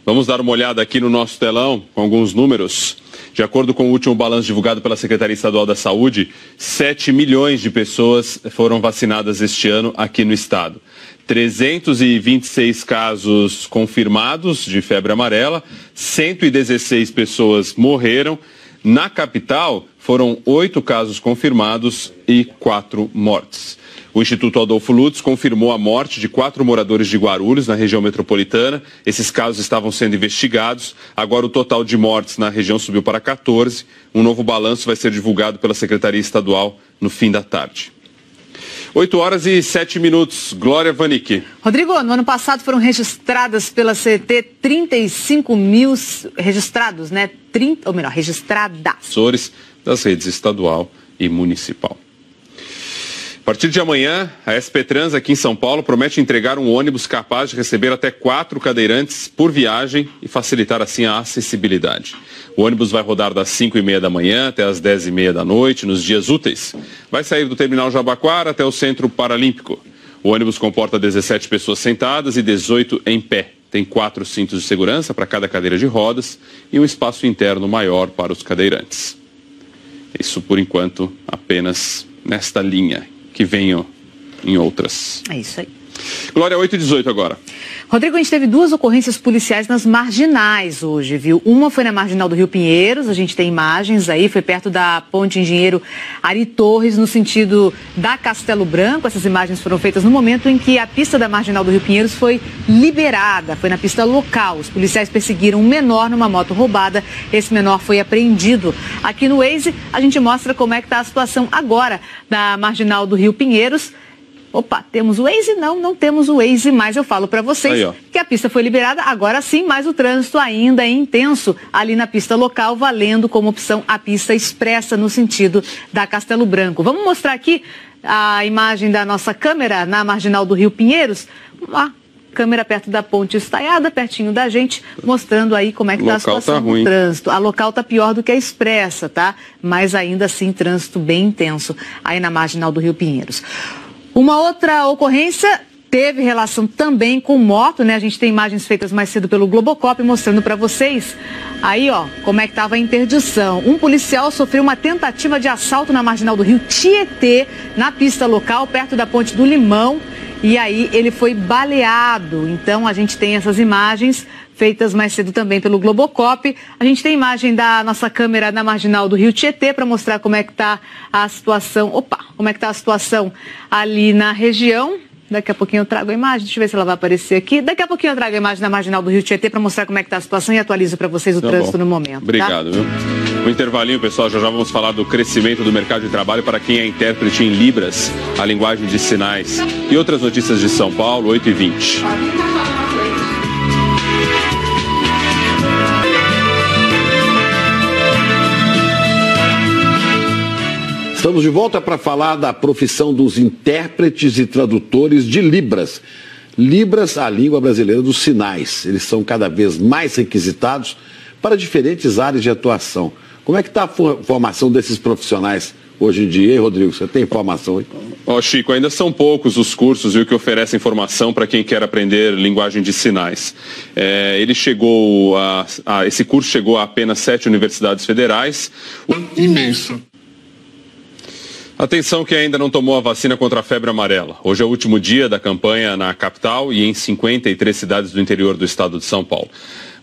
Vamos dar uma olhada aqui no nosso telão com alguns números. De acordo com o último balanço divulgado pela Secretaria Estadual da Saúde, 7 milhões de pessoas foram vacinadas este ano aqui no estado. 326 casos confirmados de febre amarela, 116 pessoas morreram. Na capital, foram 8 casos confirmados e 4 mortes. O Instituto Adolfo Lutz confirmou a morte de 4 moradores de Guarulhos, na região metropolitana. Esses casos estavam sendo investigados. Agora o total de mortes na região subiu para 14. Um novo balanço vai ser divulgado pela Secretaria Estadual no fim da tarde. 8h07. Glória Vanik. Rodrigo, no ano passado foram registradas pela CT 35 mil registrados, né? Registradas. Das redes estadual e municipal. A partir de amanhã, a SP Trans aqui em São Paulo promete entregar um ônibus capaz de receber até 4 cadeirantes por viagem e facilitar assim a acessibilidade. O ônibus vai rodar das 5h30 da manhã até as 10h30 da noite, nos dias úteis. Vai sair do terminal Jabaquara até o Centro Paralímpico. O ônibus comporta 17 pessoas sentadas e 18 em pé. Tem 4 cintos de segurança para cada cadeira de rodas e um espaço interno maior para os cadeirantes. Isso, por enquanto, apenas nesta linha, que venham em outras. É isso aí. Glória, 8h18 agora. Rodrigo, a gente teve 2 ocorrências policiais nas marginais hoje, viu? Uma foi na marginal do Rio Pinheiros, a gente tem imagens aí, foi perto da ponte Engenheiro Ari Torres, no sentido da Castelo Branco. Essas imagens foram feitas no momento em que a pista da marginal do Rio Pinheiros foi liberada, foi na pista local. Os policiais perseguiram um menor numa moto roubada, esse menor foi apreendido. Aqui no Waze, a gente mostra como é que está a situação agora da marginal do Rio Pinheiros. Opa, temos o Waze? Não temos o Waze, mas eu falo para vocês aí, que a pista foi liberada, agora sim, mas o trânsito ainda é intenso ali na pista local, valendo como opção a pista expressa no sentido da Castelo Branco. Vamos mostrar aqui a imagem da nossa câmera na marginal do Rio Pinheiros. Lá, câmera perto da ponte estaiada, pertinho da gente, mostrando aí como é que está a situação do trânsito. A local está pior do que a expressa, tá? Mas ainda assim, trânsito bem intenso aí na marginal do Rio Pinheiros. Uma outra ocorrência teve relação também com moto, né? A gente tem imagens feitas mais cedo pelo Globocop mostrando para vocês aí, ó, como é que estava a interdição. Um policial sofreu uma tentativa de assalto na marginal do Rio Tietê, na pista local, perto da Ponte do Limão, e aí ele foi baleado. Então a gente tem essas imagens feitas mais cedo também pelo Globocop. A gente tem imagem da nossa câmera na marginal do Rio Tietê para mostrar como é que está a situação. Como é que está a situação ali na região. Daqui a pouquinho eu trago a imagem, deixa eu ver se ela vai aparecer aqui. Daqui a pouquinho eu trago a imagem da marginal do Rio Tietê para mostrar como é que está a situação e atualizo para vocês o trânsito no momento. Obrigado, tá? Viu? Um intervalinho, pessoal, já vamos falar do crescimento do mercado de trabalho para quem é intérprete em Libras, a linguagem de sinais. E outras notícias de São Paulo, 8h20. Estamos de volta para falar da profissão dos intérpretes e tradutores de Libras. Libras, a língua brasileira dos sinais. Eles são cada vez mais requisitados para diferentes áreas de atuação. Como é que está a formação desses profissionais hoje em dia, hein, Rodrigo? Você tem informação aí? Chico, ainda são poucos os cursos que oferecem formação para quem quer aprender linguagem de sinais. Esse curso chegou a apenas 7 universidades federais. Imenso. Atenção que ainda não tomou a vacina contra a febre amarela. Hoje é o último dia da campanha na capital e em 53 cidades do interior do estado de São Paulo.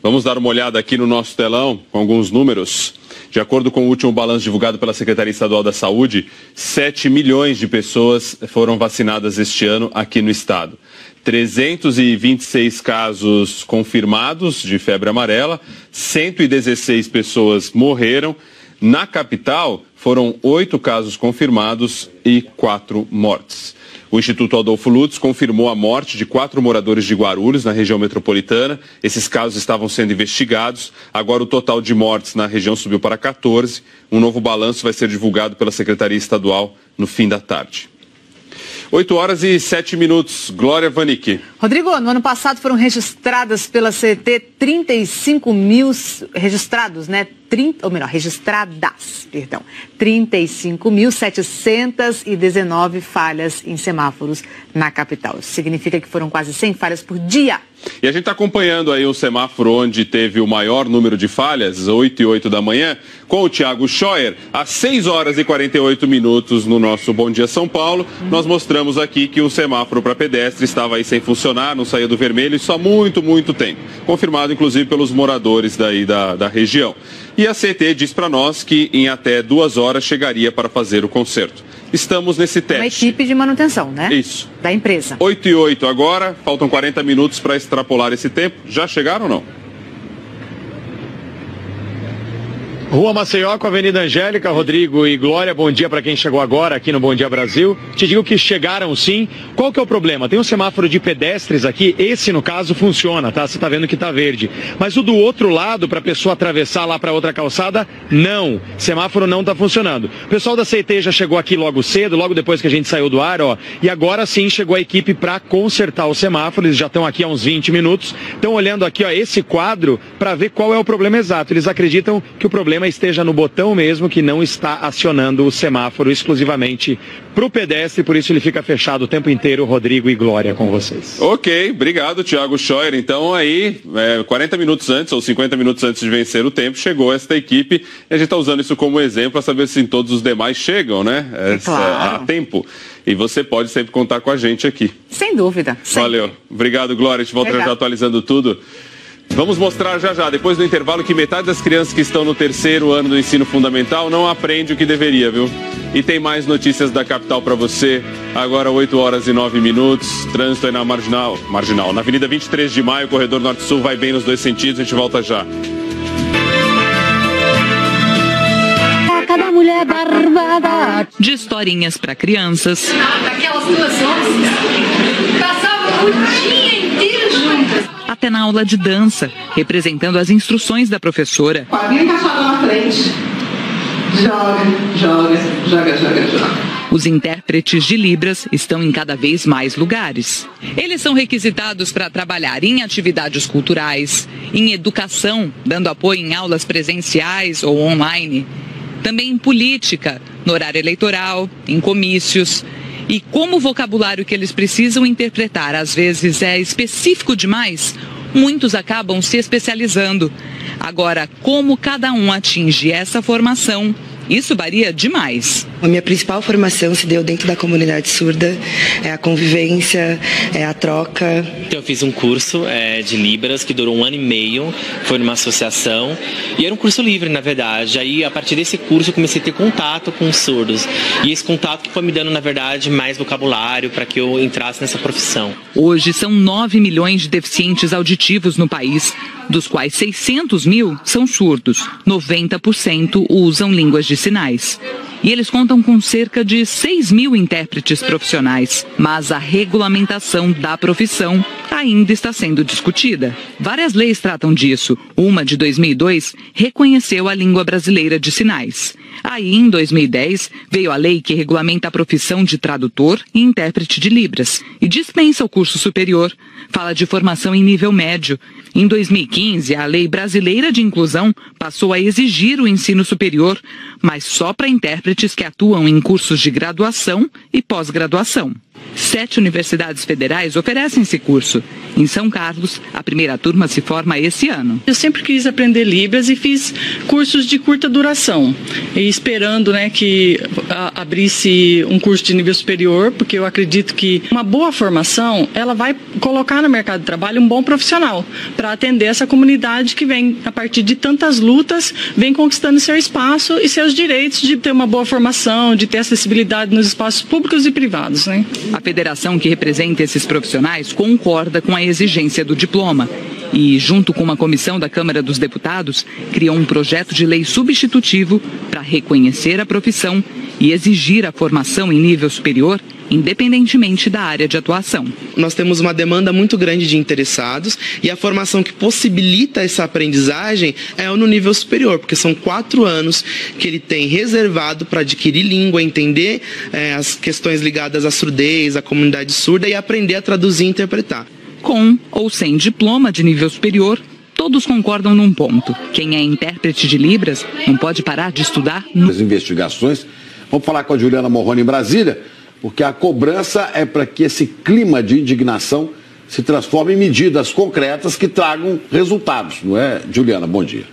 Vamos dar uma olhada aqui no nosso telão com alguns números. De acordo com o último balanço divulgado pela Secretaria Estadual da Saúde, 7 milhões de pessoas foram vacinadas este ano aqui no estado. 326 casos confirmados de febre amarela, 116 pessoas morreram. Na capital, foram 8 casos confirmados e 4 mortes. O Instituto Adolfo Lutz confirmou a morte de 4 moradores de Guarulhos, na região metropolitana. Esses casos estavam sendo investigados. Agora o total de mortes na região subiu para 14. Um novo balanço vai ser divulgado pela Secretaria Estadual no fim da tarde. 8h07. Glória Vanicki. Rodrigo, no ano passado foram registradas pela CT 35 mil registrados, né? Registradas, 35.719 falhas em semáforos na capital. Isso significa que foram quase 100 falhas por dia. E a gente está acompanhando aí o semáforo onde teve o maior número de falhas, 8h08 da manhã, com o Thiago Scheuer, às 6h48 no nosso Bom Dia São Paulo. Nós mostramos aqui que o semáforo para pedestre estava aí sem funcionar, não saía do vermelho, isso há muito tempo. Confirmado, inclusive, pelos moradores daí da região. E a CT diz para nós que em até 2 horas chegaria para fazer o conserto. Estamos nesse teste. Uma equipe de manutenção, né? Isso. Da empresa. 8h08 agora, faltam 40 minutos para extrapolar esse tempo. Já chegaram ou não? Rua Maceió com a Avenida Angélica, Rodrigo e Glória, bom dia para quem chegou agora aqui no Bom Dia Brasil. Te digo que chegaram sim. Qual que é o problema? Tem um semáforo de pedestres aqui, esse no caso funciona, tá? Você tá vendo que tá verde. Mas o do outro lado, para a pessoa atravessar lá para outra calçada, não. Semáforo não tá funcionando. O pessoal da CT já chegou aqui logo cedo, logo depois que a gente saiu do ar, ó. E agora sim chegou a equipe para consertar o semáforo, eles já estão aqui há uns 20 minutos. Estão olhando aqui, ó, esse quadro para ver qual é o problema exato. Eles acreditam que o problema problema esteja no botão mesmo, que não está acionando o semáforo exclusivamente para o pedestre, por isso ele fica fechado o tempo inteiro. Rodrigo e Glória, com vocês. Ok, obrigado, Thiago Scheuer. Então aí, 40 minutos antes ou 50 minutos antes de vencer o tempo, chegou esta equipe e a gente está usando isso como exemplo para saber se todos os demais chegam, né? Claro. A tempo. E você pode sempre contar com a gente aqui. Sem dúvida. Valeu. Obrigado, Glória. A gente volta já atualizando tudo. Vamos mostrar já, depois do intervalo, que metade das crianças que estão no terceiro ano do ensino fundamental não aprende o que deveria, viu? E tem mais notícias da capital para você. Agora 8h09. Trânsito aí na Marginal. Na Avenida 23 de Maio, corredor Norte-Sul, vai bem nos dois sentidos. A gente volta já. Cada mulher barbada. De historinhas para crianças. Aquelas duas passavam o dia inteiro juntas. Até na aula de dança, representando as instruções da professora. Quadrinho encaixado na frente. Joga. Os intérpretes de Libras estão em cada vez mais lugares. Eles são requisitados para trabalhar em atividades culturais, em educação, dando apoio em aulas presenciais ou online, também em política, no horário eleitoral, em comícios. E como o vocabulário que eles precisam interpretar às vezes é específico demais, muitos acabam se especializando. Agora, como cada um atinge essa formação, isso varia demais. A minha principal formação se deu dentro da comunidade surda, é a convivência, é a troca. Eu fiz um curso de Libras que durou 1 ano e meio, foi numa associação e era um curso livre, na verdade. Aí, a partir desse curso, eu comecei a ter contato com os surdos. E esse contato que foi me dando, na verdade, mais vocabulário para que eu entrasse nessa profissão. Hoje são 9 milhões de deficientes auditivos no país, dos quais 600 mil são surdos. 90% usam línguas de sinais. E eles contam com cerca de 6 mil intérpretes profissionais. Mas a regulamentação da profissão ainda está sendo discutida. Várias leis tratam disso. Uma, de 2002, reconheceu a língua brasileira de sinais. Aí, em 2010, veio a lei que regulamenta a profissão de tradutor e intérprete de Libras e dispensa o curso superior. Fala de formação em nível médio. Em 2015, a Lei Brasileira de Inclusão passou a exigir o ensino superior, mas só para intérpretes que atuam em cursos de graduação e pós-graduação. 7 universidades federais oferecem esse curso. Em São Carlos, a primeira turma se forma esse ano. Eu sempre quis aprender Libras e fiz cursos de curta duração, e esperando que abrisse um curso de nível superior, porque eu acredito que uma boa formação ela vai colocar no mercado de trabalho um bom profissional para atender essa comunidade que vem, a partir de tantas lutas, vem conquistando seu espaço e seus direitos de ter uma boa formação, de ter acessibilidade nos espaços públicos e privados, né? A federação que representa esses profissionais concorda com a exigência do diploma e, junto com uma comissão da Câmara dos Deputados, criou um projeto de lei substitutivo para reconhecer a profissão e exigir a formação em nível superior, independentemente da área de atuação. Nós temos uma demanda muito grande de interessados e a formação que possibilita essa aprendizagem é no nível superior, porque são 4 anos que ele tem reservado para adquirir língua, entender as questões ligadas à surdez, à comunidade surda e aprender a traduzir e interpretar. Com ou sem diploma de nível superior, todos concordam num ponto. Quem é intérprete de Libras não pode parar de estudar. As investigações. Vamos falar com a Juliana Morrone em Brasília, porque a cobrança é para que esse clima de indignação se transforme em medidas concretas que tragam resultados, não é, Juliana? Bom dia.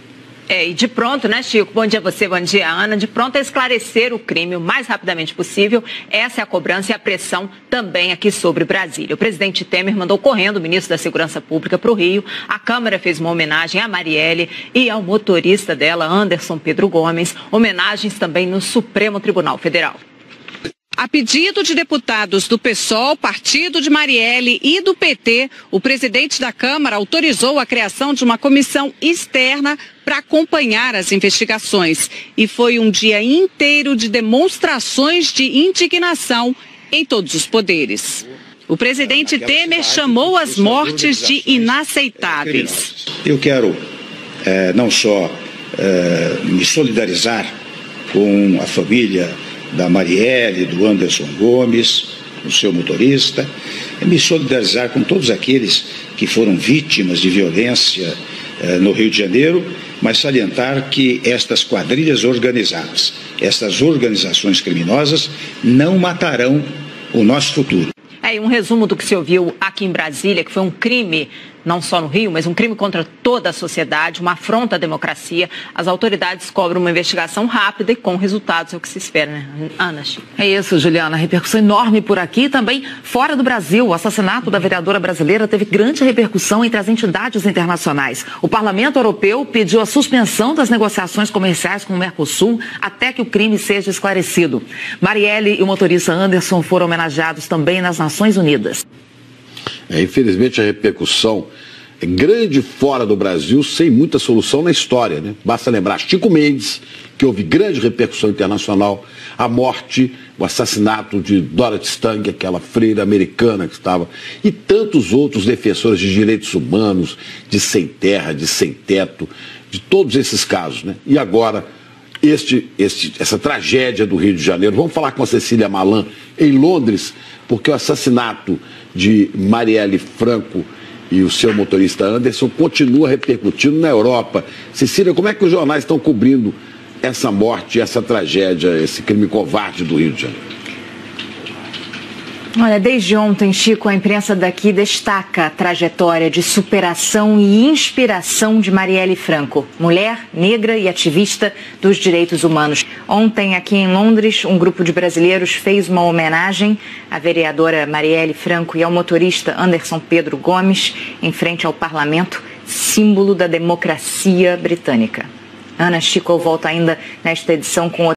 E de pronto, né, Chico? Bom dia a você, bom dia, Ana. De pronto a esclarecer o crime o mais rapidamente possível. Essa é a cobrança e a pressão também aqui sobre Brasília. O presidente Temer mandou correndo o ministro da Segurança Pública para o Rio. A Câmara fez uma homenagem a Marielle e ao motorista dela, Anderson Pedro Gomes. Homenagens também no Supremo Tribunal Federal. A pedido de deputados do PSOL, partido de Marielle e do PT, o presidente da Câmara autorizou a criação de uma comissão externa para acompanhar as investigações. E foi um dia inteiro de demonstrações de indignação em todos os poderes. O presidente Temer chamou as mortes de inaceitáveis. Eu quero não só me solidarizar com a família da Marielle, do Anderson Gomes, o seu motorista, me solidarizar com todos aqueles que foram vítimas de violência no Rio de Janeiro, mas salientar que estas quadrilhas organizadas, estas organizações criminosas, não matarão o nosso futuro. E um resumo do que se ouviu aqui em Brasília, que foi um crime, não só no Rio, mas um crime contra toda a sociedade, uma afronta à democracia. As autoridades cobram uma investigação rápida e com resultados, é o que se espera, né? Ana, Chico. É isso, Juliana. Repercussão enorme por aqui. Também fora do Brasil, o assassinato da vereadora brasileira teve grande repercussão entre as entidades internacionais. O Parlamento Europeu pediu a suspensão das negociações comerciais com o Mercosul até que o crime seja esclarecido. Marielle e o motorista Anderson foram homenageados também nas Nações Unidas. Infelizmente a repercussão é grande fora do Brasil, sem muita solução na história, né? Basta lembrar Chico Mendes, que houve grande repercussão internacional, a morte, o assassinato de Dorothy Stang, aquela freira americana que estava, e tantos outros defensores de direitos humanos, de sem terra, de sem teto, de todos esses casos, né? E agora essa tragédia do Rio de Janeiro. Vamos falar com a Cecília Malan em Londres, porque o assassinato de Marielle Franco e o seu motorista Anderson continua repercutindo na Europa. Cecília, como é que os jornais estão cobrindo essa morte, essa tragédia, esse crime covarde do Rio de Janeiro? Olha, desde ontem, Chico, a imprensa daqui destaca a trajetória de superação e inspiração de Marielle Franco, mulher, negra e ativista dos direitos humanos. Ontem, aqui em Londres, um grupo de brasileiros fez uma homenagem à vereadora Marielle Franco e ao motorista Anderson Pedro Gomes em frente ao parlamento, símbolo da democracia britânica. Ana, Chico, eu volto ainda nesta edição com